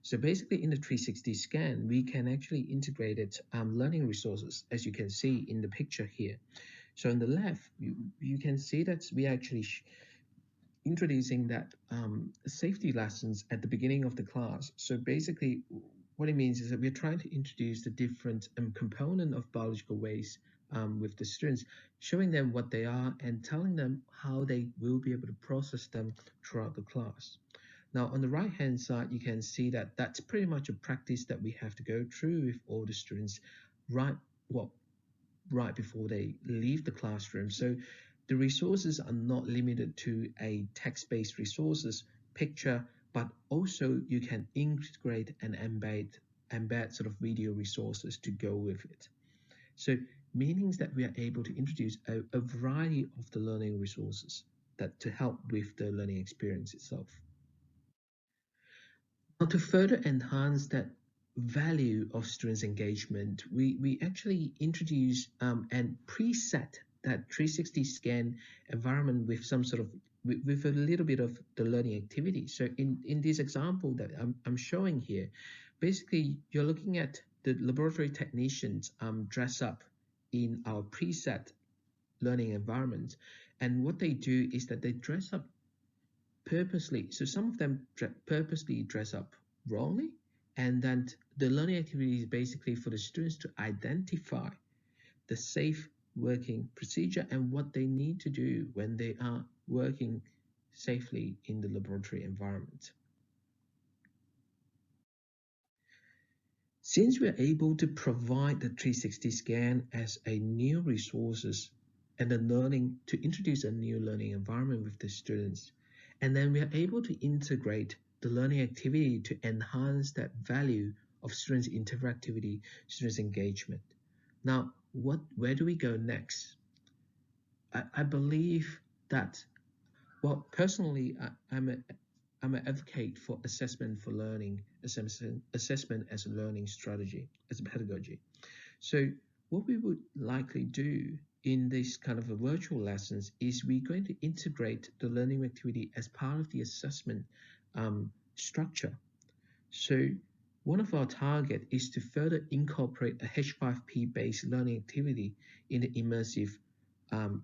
So basically in the 360 scan, we can actually integrate learning resources, as you can see in the picture here. So on the left, you can see that we actually introducing that safety lessons at the beginning of the class. So basically, what it means is that we're trying to introduce the different component of biological waste with the students, showing them what they are and telling them how they will be able to process them throughout the class. Now, on the right-hand side, you can see that that's pretty much a practice that we have to go through with all the students right before they leave the classroom. So the resources are not limited to a text-based resources picture, but also you can integrate and embed sort of video resources to go with it. So meaning that we are able to introduce a variety of the learning resources that to help with the learning experience itself. Now, to further enhance that value of students' engagement, we actually introduce and preset that 360 scan environment with some sort of with a little bit of the learning activity. So in this example that I'm showing here, basically you're looking at the laboratory technicians dress up in our preset learning environment, and what they do is that they dress up purposely. So some of them purposely dress up wrongly, and then the learning activity is basically for the students to identify the safe working procedure and what they need to do when they are working safely in the laboratory environment. Since we're able to provide the 360 scan as a new resources and the learning to introduce a new learning environment with the students, and then we are able to integrate the learning activity to enhance that value of students' interactivity, students' engagement. Now, where do we go next? I believe that, well, personally, I'm an advocate for assessment for learning, assessment as a learning strategy, as a pedagogy. So what we would likely do in this kind of a virtual lessons is we're going to integrate the learning activity as part of the assessment structure. So one of our target is to further incorporate a H5P based learning activity in the immersive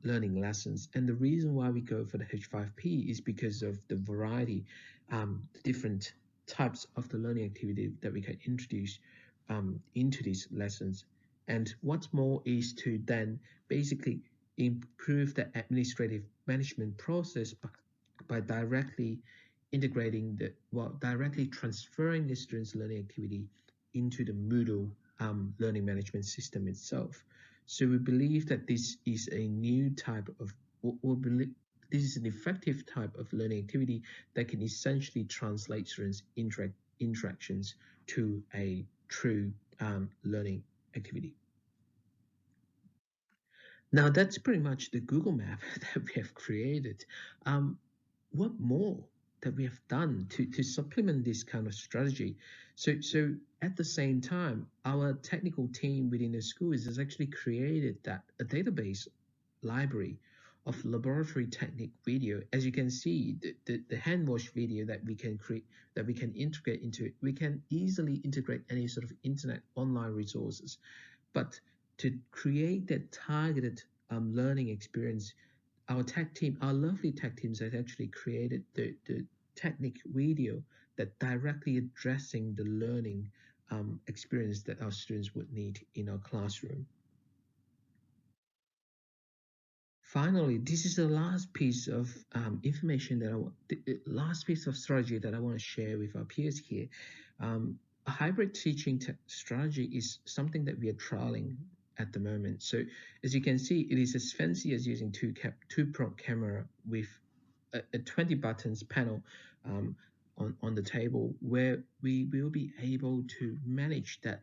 learning lessons. And the reason why we go for the H5P is because of the variety, the different types of the learning activity that we can introduce into these lessons. And what's more is to then basically improve the administrative management process by directly integrating directly transferring the students' learning activity into the Moodle learning management system itself. So we believe that this is a new type of, this is an effective type of learning activity that can essentially translate students' interactions to a true learning activity. Now that's pretty much the Google map that we have created. What more that we have done to supplement this kind of strategy? So at the same time, our technical team within the schools has actually created a database library of laboratory technique video. As you can see, the hand wash video that we can create, that we can integrate into it, we can easily integrate any sort of internet online resources. But to create that targeted learning experience, our tech team, our lovely tech teams has actually created the technique video that directly addressing the learning experience that our students would need in our classroom. Finally, this is the last piece of information that the last piece of strategy that I want to share with our peers here. A hybrid teaching strategy is something that we are trialing at the moment. So as you can see, it is as fancy as using two-prong camera with a 20 buttons panel on the table, where we will be able to manage that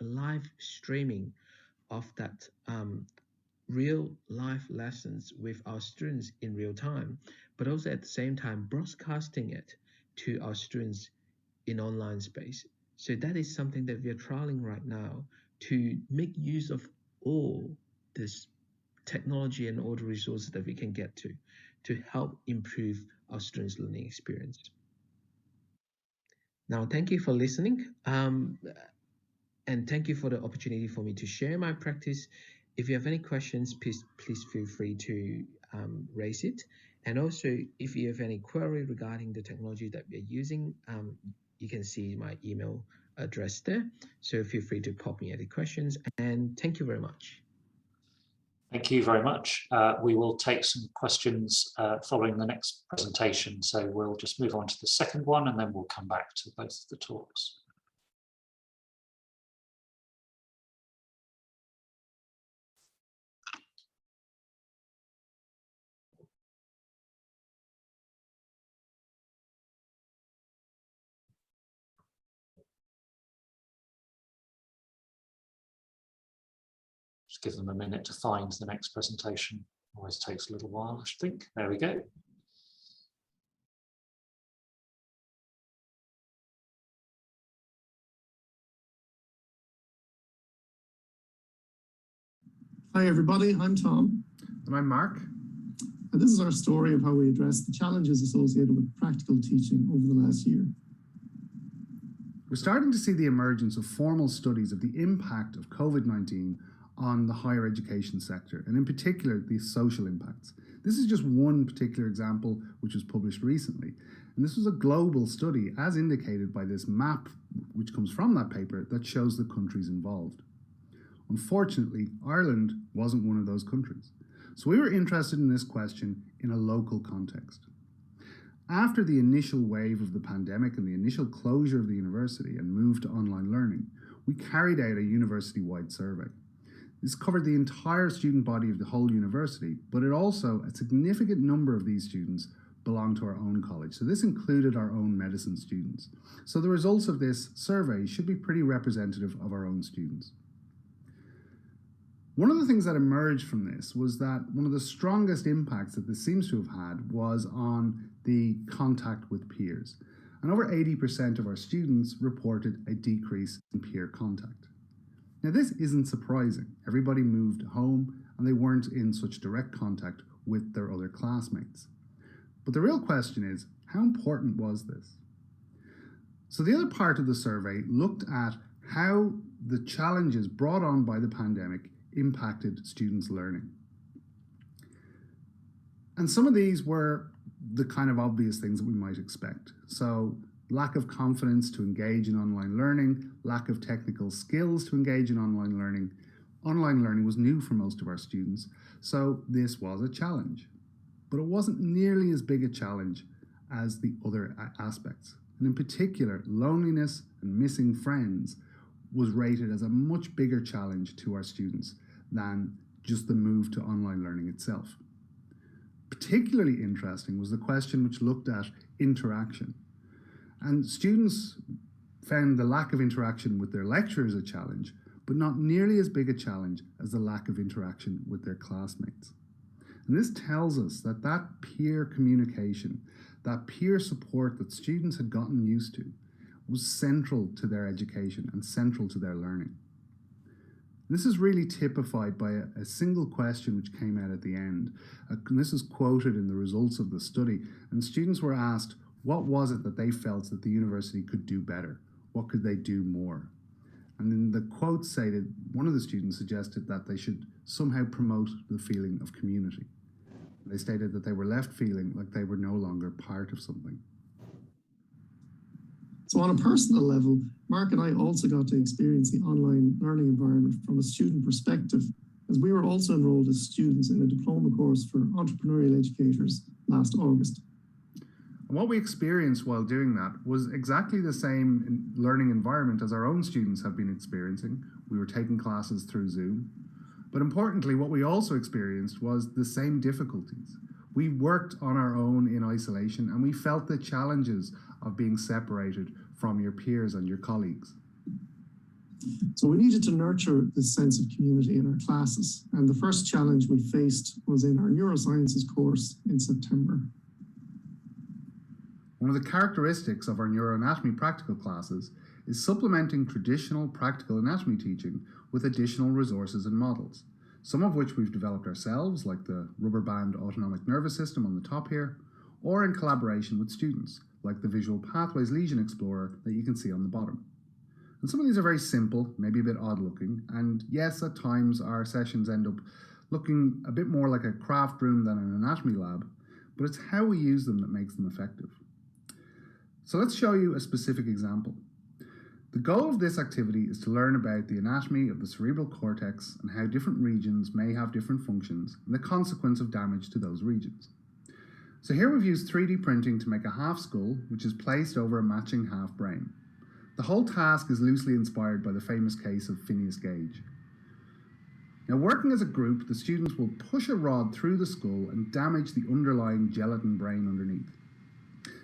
live streaming of that real life lessons with our students in real time, but also at the same time broadcasting it to our students in online space. So that is something that we are trialing right now to make use of all this technology and all the resources that we can get to help improve our students' learning experience. Now, thank you for listening. And thank you for the opportunity for me to share my practice. If you have any questions, please feel free to raise it. And also, if you have any query regarding the technology that we are using, you can see my email address there. So feel free to pop me any questions. And thank you very much.
Thank you very much. We will take some questions following the next presentation. So we'll just move on to the second one, and then we'll come back to both of the talks. Just give them a minute to find the next presentation. Always takes a little while, I think. There we go.
Hi everybody, I'm Tom.
And I'm Mark.
And this is our story of how we address the challenges associated with practical teaching over the last year.
We're starting to see the emergence of formal studies of the impact of COVID-19 on the higher education sector, and in particular, the social impacts. This is just one particular example which was published recently. And this was a global study, as indicated by this map, which comes from that paper, that shows the countries involved. Unfortunately, Ireland wasn't one of those countries. So we were interested in this question in a local context. After the initial wave of the pandemic and the initial closure of the university and move to online learning, we carried out a university-wide survey. This covered the entire student body of the whole university, but it also, a significant number of these students belonged to our own college. So this included our own medicine students. So the results of this survey should be pretty representative of our own students. One of the things that emerged from this was that one of the strongest impacts that this seems to have had was on the contact with peers. And over 80% of our students reported a decrease in peer contact. Now this isn't surprising. Everybody moved home and they weren't in such direct contact with their other classmates. But the real question is, how important was this? So the other part of the survey looked at how the challenges brought on by the pandemic impacted students' learning. And some of these were the kind of obvious things that we might expect. So lack of confidence to engage in online learning, lack of technical skills to engage in online learning. Online learning was new for most of our students, so this was a challenge. But it wasn't nearly as big a challenge as the other aspects. And in particular, loneliness and missing friends was rated as a much bigger challenge to our students than just the move to online learning itself. Particularly interesting was the question which looked at interaction. And students found the lack of interaction with their lecturers a challenge, but not nearly as big a challenge as the lack of interaction with their classmates. And this tells us that that peer communication, that peer support that students had gotten used to, was central to their education and central to their learning. This is really typified by a single question which came out at the end. And this is quoted in the results of the study. And students were asked, what was it that they felt that the university could do better? What could they do more? And then the quote stated, one of the students suggested that they should somehow promote the feeling of community. They stated that they were left feeling like they were no longer part of something.
So on a personal level, Mark and I also got to experience the online learning environment from a student perspective, as we were also enrolled as students in a diploma course for entrepreneurial educators last August.
And what we experienced while doing that was exactly the same learning environment as our own students have been experiencing. We were taking classes through Zoom. But importantly, what we also experienced was the same difficulties. We worked on our own in isolation, and we felt the challenges of being separated from your peers and your colleagues.
So we needed to nurture this sense of community in our classes. And the first challenge we faced was in our neurosciences course in September.
One of the characteristics of our neuroanatomy practical classes is supplementing traditional practical anatomy teaching with additional resources and models, some of which we've developed ourselves, like the rubber band autonomic nervous system on the top here, or in collaboration with students, like the Visual Pathways Lesion Explorer that you can see on the bottom. And some of these are very simple, maybe a bit odd looking, and yes, at times our sessions end up looking a bit more like a craft room than an anatomy lab, but it's how we use them that makes them effective. So let's show you a specific example. The goal of this activity is to learn about the anatomy of the cerebral cortex and how different regions may have different functions and the consequence of damage to those regions. So here we've used 3D printing to make a half skull, which is placed over a matching half brain. The whole task is loosely inspired by the famous case of Phineas Gage. Now, working as a group, the students will push a rod through the skull and damage the underlying gelatin brain underneath.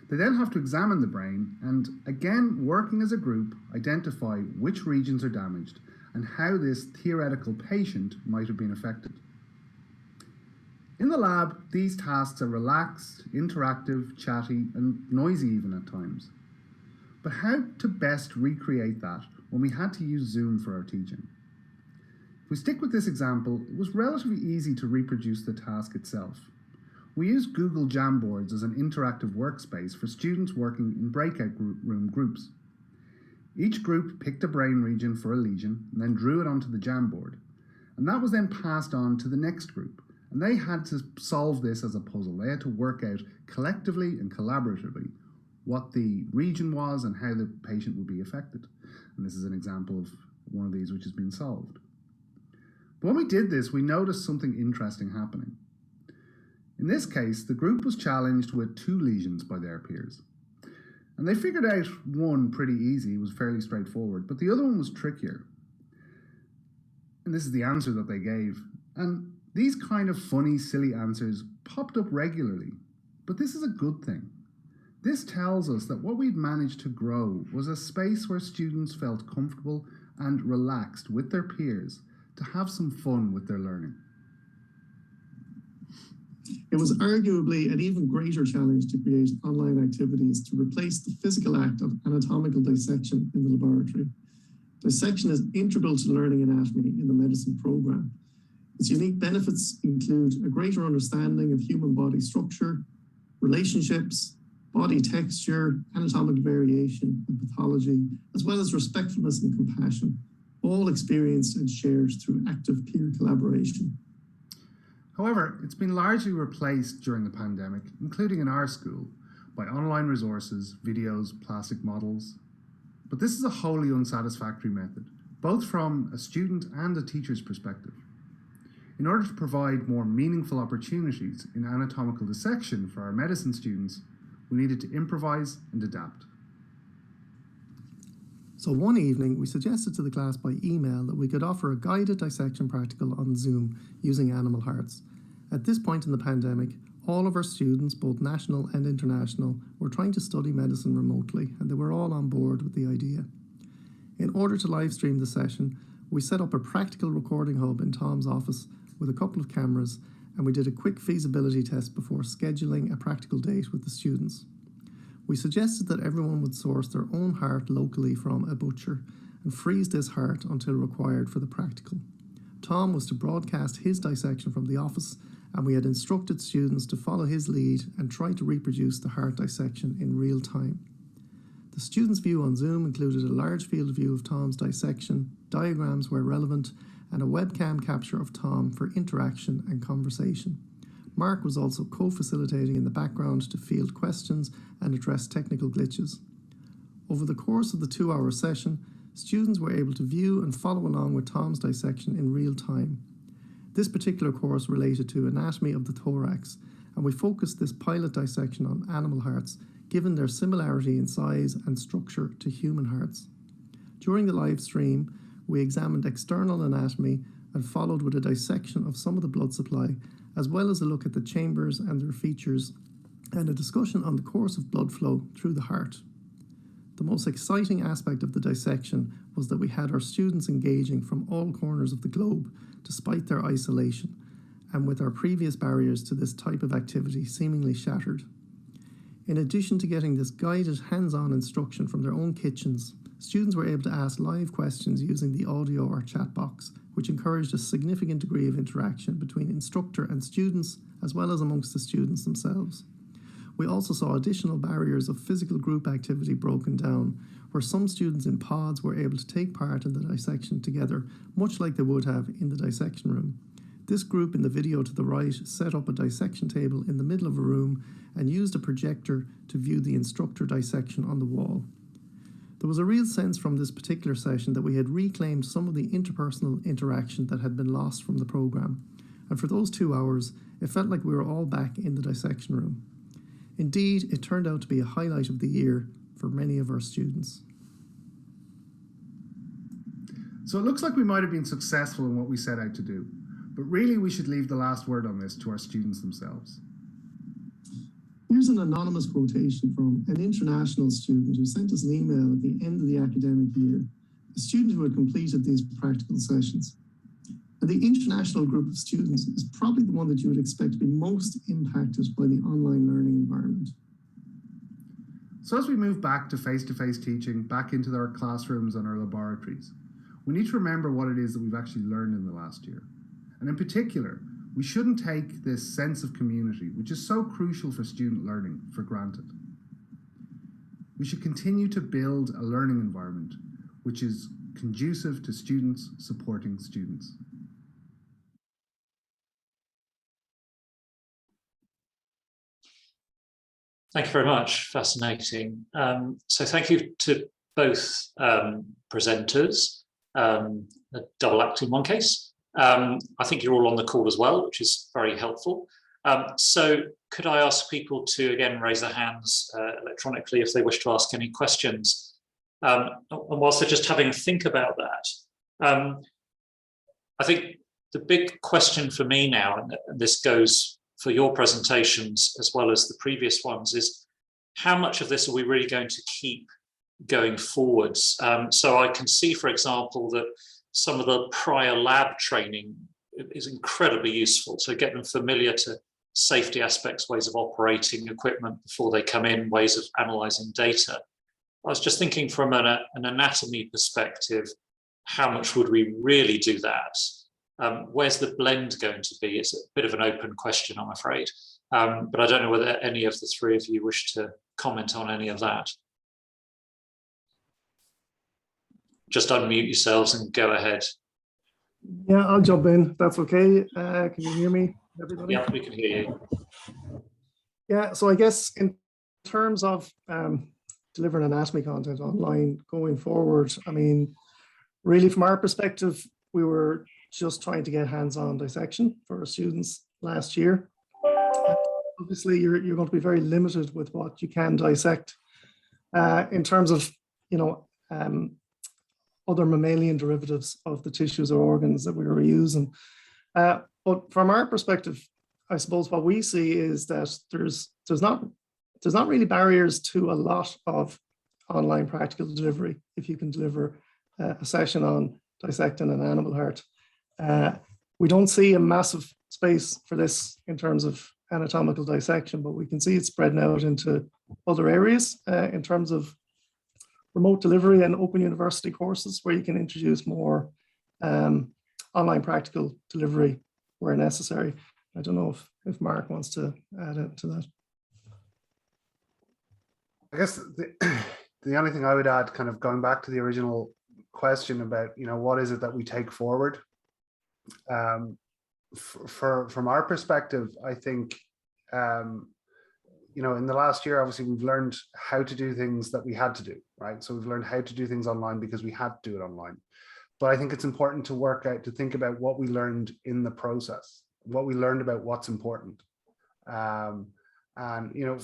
They then have to examine the brain and, again, working as a group, identify which regions are damaged and how this theoretical patient might have been affected. In the lab, these tasks are relaxed, interactive, chatty, and noisy even at times. But how to best recreate that when we had to use Zoom for our teaching? If we stick with this example, it was relatively easy to reproduce the task itself. We used Google Jamboards as an interactive workspace for students working in breakout room groups. Each group picked a brain region for a lesion and then drew it onto the Jamboard. And that was then passed on to the next group. And they had to solve this as a puzzle. They had to work out collectively and collaboratively what the region was and how the patient would be affected. And this is an example of one of these which has been solved. But when we did this, we noticed something interesting happening. In this case, the group was challenged with 2 lesions by their peers. And they figured out one pretty easy, it was fairly straightforward, but the other one was trickier. And this is the answer that they gave. And these kind of funny, silly answers popped up regularly. But this is a good thing. This tells us that what we'd managed to grow was a space where students felt comfortable and relaxed with their peers to have some fun with their learning.
It was arguably an even greater challenge to create online activities to replace the physical act of anatomical dissection in the laboratory. Dissection is integral to learning anatomy in the medicine program. Its unique benefits include a greater understanding of human body structure, relationships, body texture, anatomic variation, and pathology, as well as respectfulness and compassion, all experienced and shared through active peer collaboration.
However, it's been largely replaced during the pandemic, including in our school, by online resources, videos, plastic models. But this is a wholly unsatisfactory method, both from a student and a teacher's perspective. In order to provide more meaningful opportunities in anatomical dissection for our medicine students, we needed to improvise and adapt.
So one evening, we suggested to the class by email that we could offer a guided dissection practical on Zoom using animal hearts. At this point in the pandemic, all of our students, both national and international, were trying to study medicine remotely, and they were all on board with the idea. In order to live stream the session, we set up a practical recording hub in Tom's office with a couple of cameras, and we did a quick feasibility test before scheduling a practical date with the students. We suggested that everyone would source their own heart locally from a butcher and freeze this heart until required for the practical. Tom was to broadcast his dissection from the office, and we had instructed students to follow his lead and try to reproduce the heart dissection in real time. The students' view on Zoom included a large field view of Tom's dissection, diagrams where relevant, and a webcam capture of Tom for interaction and conversation. Mark was also co-facilitating in the background to field questions and address technical glitches. Over the course of the 2-hour session, students were able to view and follow along with Tom's dissection in real time. This particular course related to anatomy of the thorax, and we focused this pilot dissection on animal hearts, given their similarity in size and structure to human hearts. During the live stream, we examined external anatomy and followed with a dissection of some of the blood supply, as well as a look at the chambers and their features, and a discussion on the course of blood flow through the heart. The most exciting aspect of the dissection was that we had our students engaging from all corners of the globe, despite their isolation, and with our previous barriers to this type of activity seemingly shattered. In addition to getting this guided hands-on instruction from their own kitchens, students were able to ask live questions using the audio or chat box, which encouraged a significant degree of interaction between instructor and students, as well as amongst the students themselves. We also saw additional barriers of physical group activity broken down, where some students in pods were able to take part in the dissection together, much like they would have in the dissection room. This group in the video to the right set up a dissection table in the middle of a room and used a projector to view the instructor dissection on the wall. There was a real sense from this particular session that we had reclaimed some of the interpersonal interaction that had been lost from the programme, and for those 2 hours, it felt like we were all back in the dissection room. Indeed, it turned out to be a highlight of the year for many of our students.
So it looks like we might have been successful in what we set out to do, but really we should leave the last word on this to our students themselves.
Here's an anonymous quotation from an international student who sent us an email at the end of the academic year, a student who had completed these practical sessions. And the international group of students is probably the one that you would expect to be most impacted by the online learning environment.
So as we move back to face-to-face teaching, back into our classrooms and our laboratories, we need to remember what it is that we've actually learned in the last year. And in particular, we shouldn't take this sense of community, which is so crucial for student learning, for granted. We should continue to build a learning environment which is conducive to students supporting students.
Thank you very much. Fascinating. So thank you to both presenters, a double act in one case. I think you're all on the call as well, which is very helpful. So could I ask people to again raise their hands electronically if they wish to ask any questions? And whilst they're just having a think about that, I think the big question for me now, and this goes for your presentations as well as the previous ones, is how much of this are we really going to keep going forwards? So I can see, for example, that some of the prior lab training is incredibly useful. So get them familiar to safety aspects, ways of operating equipment before they come in, ways of analysing data. I was just thinking from an anatomy perspective, how much would we really do that? Where's the blend going to be? It's a bit of an open question, I'm afraid. But I don't know whether any of the three of you wish to comment on any of that. Just unmute yourselves and go ahead.
Yeah, I'll jump in. That's okay. Can you hear me, everybody?
Yeah, we can hear you.
Yeah, so I guess in terms of delivering anatomy content online going forward, I mean, really from our perspective, we were just trying to get hands-on dissection for our students last year. Obviously, you're going to be very limited with what you can dissect in terms of, you know, other mammalian derivatives of the tissues or organs that we were using. But from our perspective, I suppose what we see is that there's not really barriers to a lot of online practical delivery if you can deliver a session on dissecting an animal heart. We don't see a massive space for this in terms of anatomical dissection, but we can see it spreading out into other areas in terms of remote delivery and open university courses where you can introduce more online practical delivery where necessary. I don't know if Mark wants to add to that.
I guess the only thing I would add, kind of going back to the original question about, you know, what is it that we take forward? From our perspective, I think, you know, in the last year, obviously, we've learned how to do things that we had to do, right? So we've learned how to do things online because we had to do it online. But I think it's important to work out, to think about what we learned in the process, what we learned about what's important. And, you know,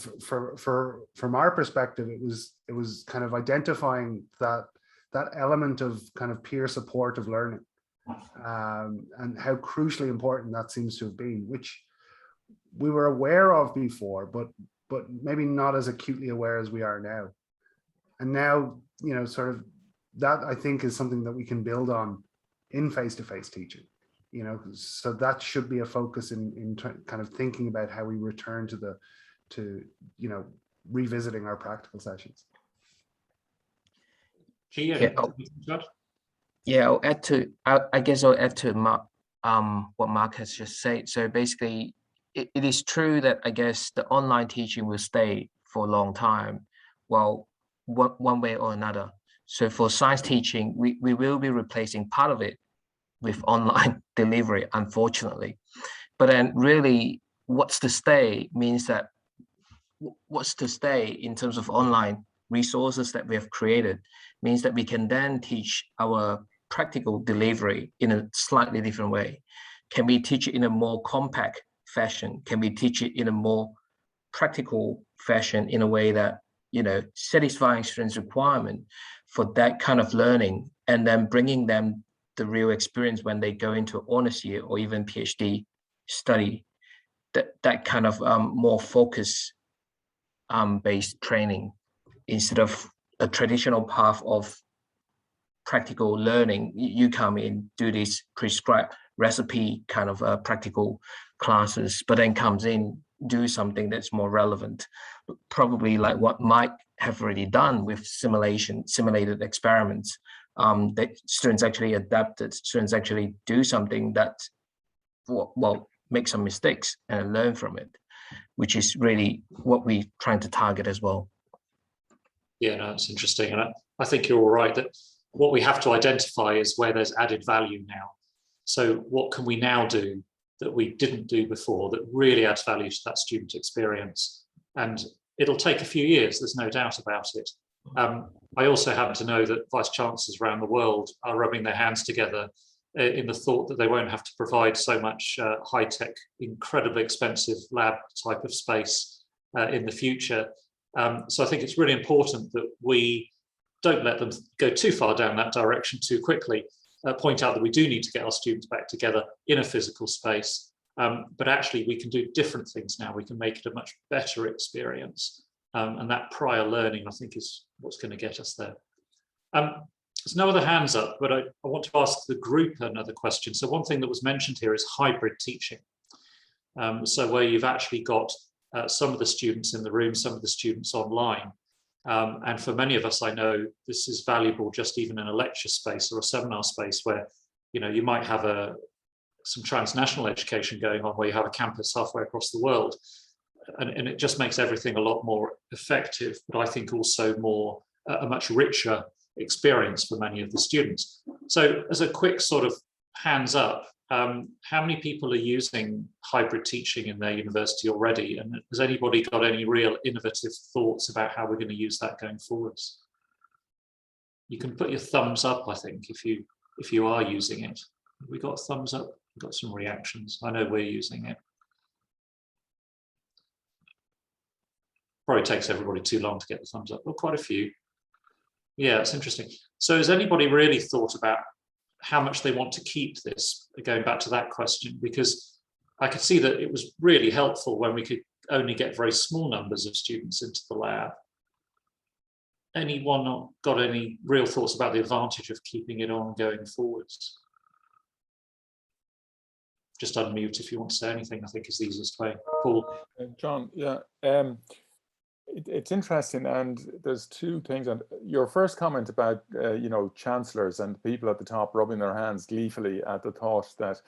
from our perspective, it was kind of identifying that element of kind of peer support of learning, and how crucially important that seems to have been, which we were aware of before, but maybe not as acutely aware as we are now. And now, you know, sort of that, I think, is something that we can build on in face-to-face teaching, you know, so that should be a focus in kind of thinking about how we return to you know, revisiting our practical sessions.
Key,
Yeah, yeah, I'll add to, I guess I'll add to Mark, what Mark has just said. So basically, it is true that I guess the online teaching will stay for a long time, well, one way or another. So for science teaching, we will be replacing part of it with online delivery, unfortunately. But then really, what's to stay means that, what's to stay in terms of online resources that we have created means that we can then teach our practical delivery in a slightly different way. Can we teach it in a more compact fashion? Can we teach it in a more practical fashion, in a way that, you know, satisfying students' requirement for that kind of learning, and then bringing them the real experience when they go into honors year or even PhD study, that kind of more focus based training, instead of a traditional path of practical learning. You come in, do this prescribed recipe kind of practical classes, but then comes in, do something that's more relevant, probably like what Mike have already done with simulated experiments. That students actually adapted, students actually do something that, well, make some mistakes and learn from it, which is really what we're trying to target as well.
Yeah, no, it's interesting. And I think you're all right that what we have to identify is where there's added value now. So what can we now do that we didn't do before that really adds value to that student experience? And it'll take a few years, there's no doubt about it. I also happen to know that vice chancellors around the world are rubbing their hands together in the thought that they won't have to provide so much high-tech, incredibly expensive lab type of space in the future. So I think it's really important that we don't let them go too far down that direction too quickly. Point out that we do need to get our students back together in a physical space, but actually we can do different things now. We can make it a much better experience, and that prior learning, I think, is what's going to get us there. There's no other hands up, but I want to ask the group another question. So one thing that was mentioned here is hybrid teaching. So where you've actually got some of the students in the room, some of the students online. And for many of us, I know this is valuable just even in a lecture space or a seminar space where, you know, you might have some transnational education going on where you have a campus halfway across the world. And it just makes everything a lot more effective, but I think also a much richer experience for many of the students. So as a quick sort of hands up, how many people are using hybrid teaching in their university already? And has anybody got any real innovative thoughts about how we're going to use that going forwards? You can put your thumbs up, I think, if you are using it. We got a thumbs up, we've got some reactions. I know we're using it. Probably takes everybody too long to get the thumbs up. Well, quite a few. Yeah, it's interesting. So has anybody really thought about how much they want to keep this, going back to that question? Because I could see that it was really helpful when we could only get very small numbers of students into the lab. Anyone got any real thoughts about the advantage of keeping it on going forwards? Just unmute if you want to say anything, I think is the easiest way. Paul.
John, yeah. It's interesting, and there's two things. And your first comment about you know, chancellors and people at the top rubbing their hands gleefully at the thought that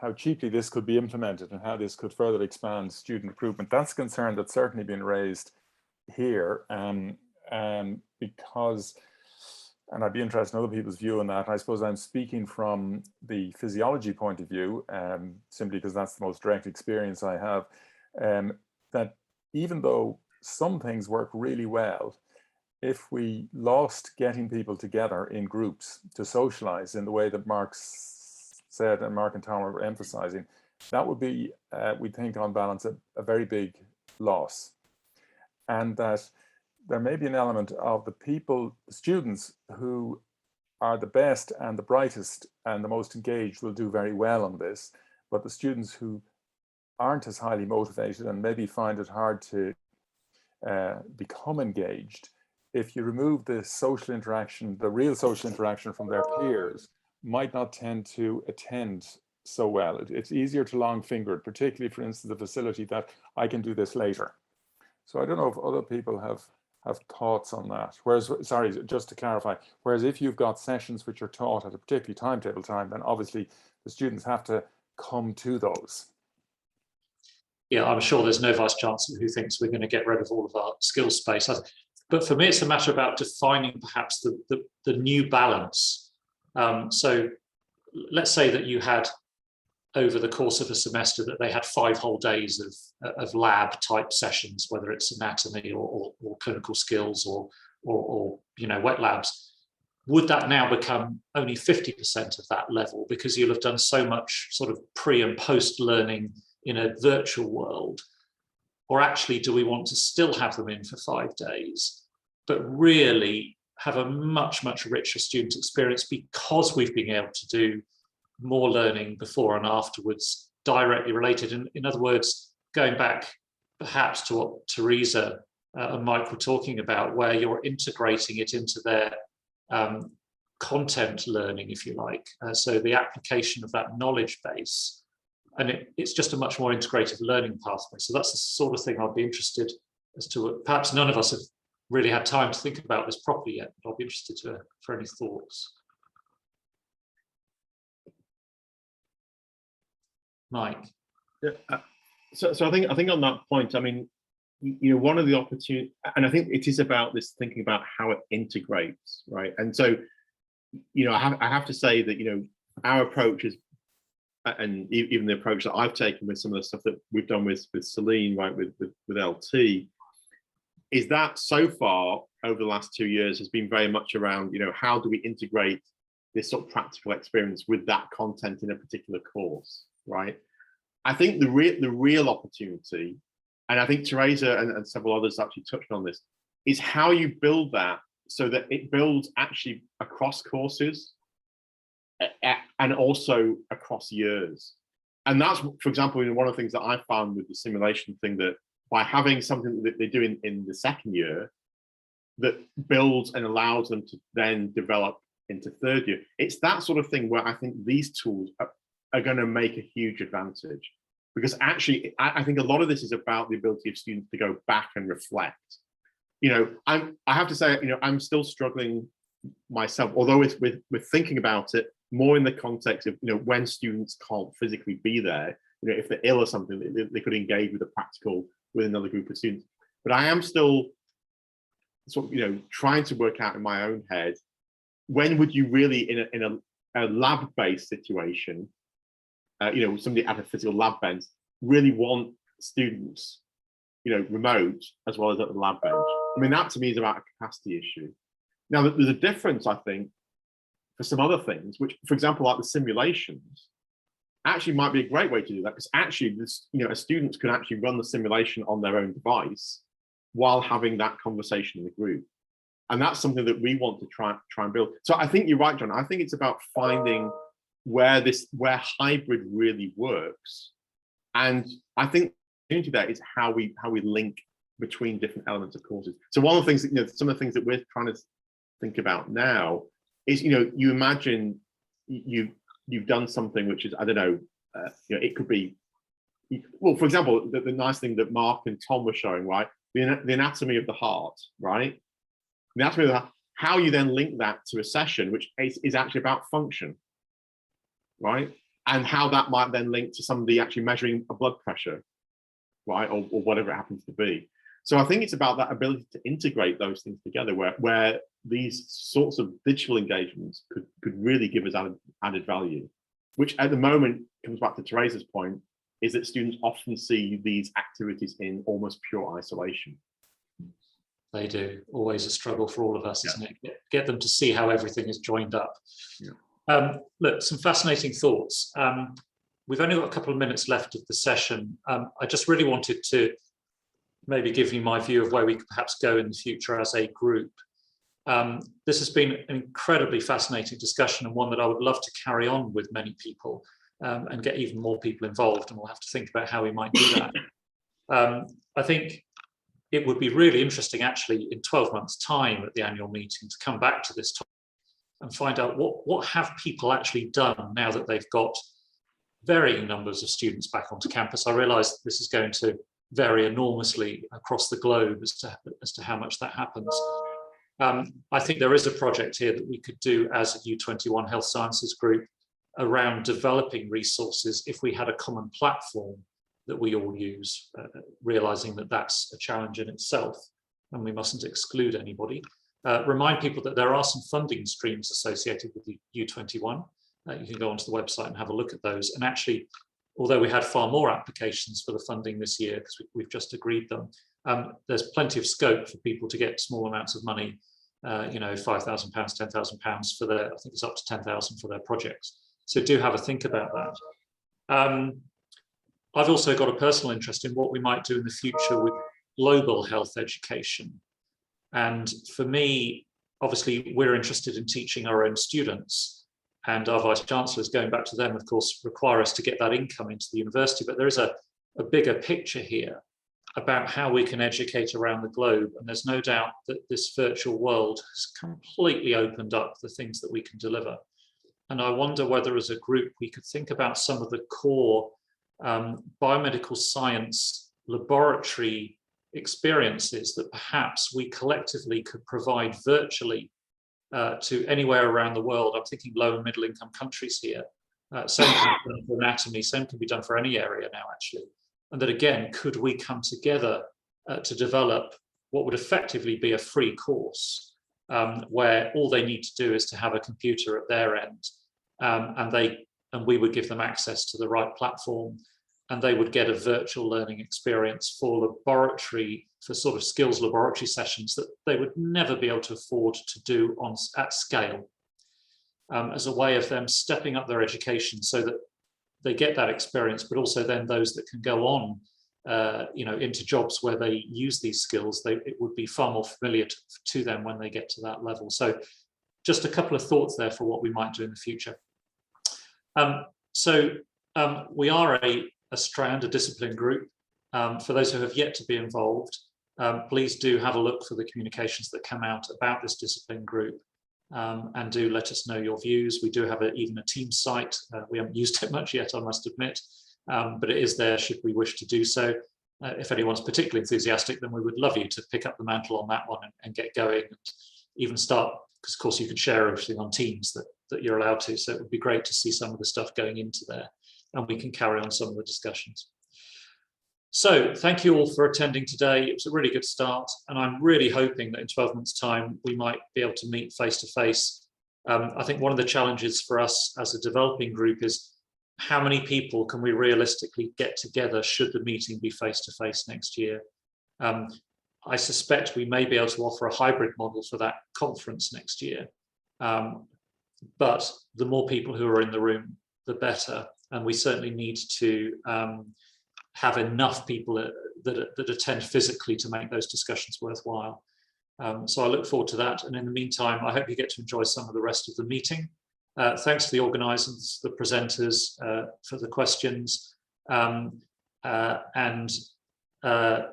how cheaply this could be implemented and how this could further expand student recruitment. That's a concern that's certainly been raised here, because, and I'd be interested in other people's view on that. I suppose I'm speaking from the physiology point of view, simply because that's the most direct experience I have, that even though some things work really well, if we lost getting people together in groups to socialize in the way that Mark said and Mark and Tom are emphasizing, that would be, we think on balance, a very big loss. And that there may be an element of the students who are the best and the brightest and the most engaged will do very well on this, but the students who aren't as highly motivated and maybe find it hard to become engaged, if you remove the social interaction, the real social interaction from their peers, might not tend to attend so well. It's easier to long finger it, particularly, for instance, the facility that I can do this later. So I don't know if other people have have thoughts on that. Whereas, sorry, just to clarify, whereas if you've got sessions which are taught at a particular timetable time, then obviously the students have to come to those.
Yeah, I'm sure there's no vice chancellor who thinks we're going to get rid of all of our skills space. But for me, it's a matter about defining perhaps the new balance. So let's say that you had, over the course of a semester, that they had 5 whole days of lab type sessions, whether it's anatomy or clinical skills or wet labs. Would that now become only 50% of that level because you'll have done so much sort of pre and post learning in a virtual world? Or actually, do we want to still have them in for 5 days, but really have a much, much richer student experience because we've been able to do more learning before and afterwards, directly related? In other words, going back perhaps to what Teresa and Mike were talking about, where you're integrating it into their content learning, if you like. So the application of that knowledge base, and it's just a much more integrated learning pathway. So that's the sort of thing I'd be interested as to. Perhaps none of us have really had time to think about this properly yet, but I'll be interested for any thoughts. Mike.
Yeah, so I think on that point, I mean, one of the opportunities, and I think it is about this thinking about how it integrates, right? And so, I have to say that, our approach is, and even the approach that I've taken with some of the stuff that we've done with Celine, right, with LT, is that so far over the last 2 years has been very much around, how do we integrate this sort of practical experience with that content in a particular course, right? I think the real opportunity, and I think Teresa and several others actually touched on this, is how you build that so that it builds actually across courses and also across years. And that's, for example, one of the things that I found with the simulation thing, that by having something that they do in the second year that builds and allows them to then develop into third year, it's that sort of thing where I think these tools are going to make a huge advantage. Because actually, I think a lot of this is about the ability of students to go back and reflect. I have to say, I'm still struggling myself, although we're thinking about it more in the context of, when students can't physically be there, if they're ill or something, they could engage with a practical with another group of students. But I am still sort of, trying to work out in my own head, when would you really, in a lab-based situation, somebody at a physical lab bench, really want students, remote as well as at the lab bench. I mean, that to me is about a capacity issue. Now, there's a difference, I think, for some other things, which, for example, like the simulations, actually might be a great way to do that, because actually, a student can actually run the simulation on their own device while having that conversation in the group. And that's something that we want to try and build. So I think you're right, John. I think it's about finding where hybrid really works. And I think into that is how we link between different elements of courses. So one of the things, some of the things that we're trying to think about now is, you imagine you've done something which is, I don't know, it could be, well, for example, the nice thing that Mark and Tom were showing, right? The anatomy of the heart, right? The anatomy of the heart, how you then link that to a session, which is actually about function, right? And how that might then link to somebody actually measuring a blood pressure, right? Or whatever it happens to be. So I think it's about that ability to integrate those things together, where these sorts of digital engagements could really give us added value, which at the moment comes back to Teresa's point, is that students often see these activities in almost pure isolation.
They do. Always a struggle for all of us, isn't it? Get them to see how everything is joined up. Yeah. Look, some fascinating thoughts. We've only got a couple of minutes left of the session. I just really wanted to maybe give you my view of where we could perhaps go in the future as a group. This has been an incredibly fascinating discussion, and one that I would love to carry on with many people and get even more people involved, and we'll have to think about how we might do that. I think it would be really interesting actually in 12 months' time at the annual meeting to come back to this topic and find out what have people actually done now that they've got varying numbers of students back onto campus. I realise this is going to vary enormously across the globe as to how much that happens. I think there is a project here that we could do as a U21 Health Sciences group around developing resources if we had a common platform that we all use, realizing that that's a challenge in itself and we mustn't exclude anybody. Remind people that there are some funding streams associated with the U21. You can go onto the website and have a look at those. And actually, although we had far more applications for the funding this year, because we've just agreed them, there's plenty of scope for people to get small amounts of money, you know, £5,000, £10,000 for their, I think it's up to 10,000 for their projects. So do have a think about that. I've also got a personal interest in what we might do in the future with global health education. And for me, obviously, we're interested in teaching our own students, and our vice chancellors, going back to them, of course, require us to get that income into the university. But there is a bigger picture here about how we can educate around the globe. And there's no doubt that this virtual world has completely opened up the things that we can deliver. And I wonder whether as a group, we could think about some of the core biomedical science laboratory experiences that perhaps we collectively could provide virtually to anywhere around the world. I'm thinking low and middle income countries here. Same can be done for anatomy, same can be done for any area now, actually. And that again, could we come together to develop what would effectively be a free course where all they need to do is to have a computer at their end, and we would give them access to the right platform, and they would get a virtual learning experience for laboratory, for sort of skills laboratory sessions that they would never be able to afford to do at scale, as a way of them stepping up their education so that they get that experience, but also then those that can go on, you know, into jobs where they use these skills, it would be far more familiar to them when they get to that level. So just a couple of thoughts there for what we might do in the future. We are a strand, a discipline group. For those who have yet to be involved, please do have a look for the communications that come out about this discipline group, and do let us know your views. We do have even a team site. We haven't used it much yet, I must admit, but it is there should we wish to do so. If anyone's particularly enthusiastic, then we would love you to pick up the mantle on that one and get going, and even start, because of course you can share everything on Teams that you're allowed to. So it would be great to see some of the stuff going into there, and we can carry on some of the discussions. So thank you all for attending today. It was a really good start, and I'm really hoping that in 12 months' time, we might be able to meet face to face. I think one of the challenges for us as a developing group is how many people can we realistically get together should the meeting be face to face next year. I suspect we may be able to offer a hybrid model for that conference next year. But the more people who are in the room, the better. And we certainly need to have enough people that attend physically to make those discussions worthwhile. So I look forward to that. And in the meantime, I hope you get to enjoy some of the rest of the meeting. Thanks to the organisers, the presenters for the questions.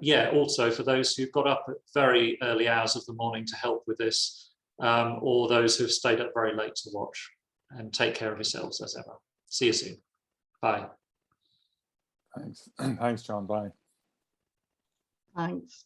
Yeah, also for those who got up at very early hours of the morning to help with this, or those who have stayed up very late to watch. And take care of yourselves as ever. See you soon. Bye.
Thanks. Thanks, John. Bye.
Thanks.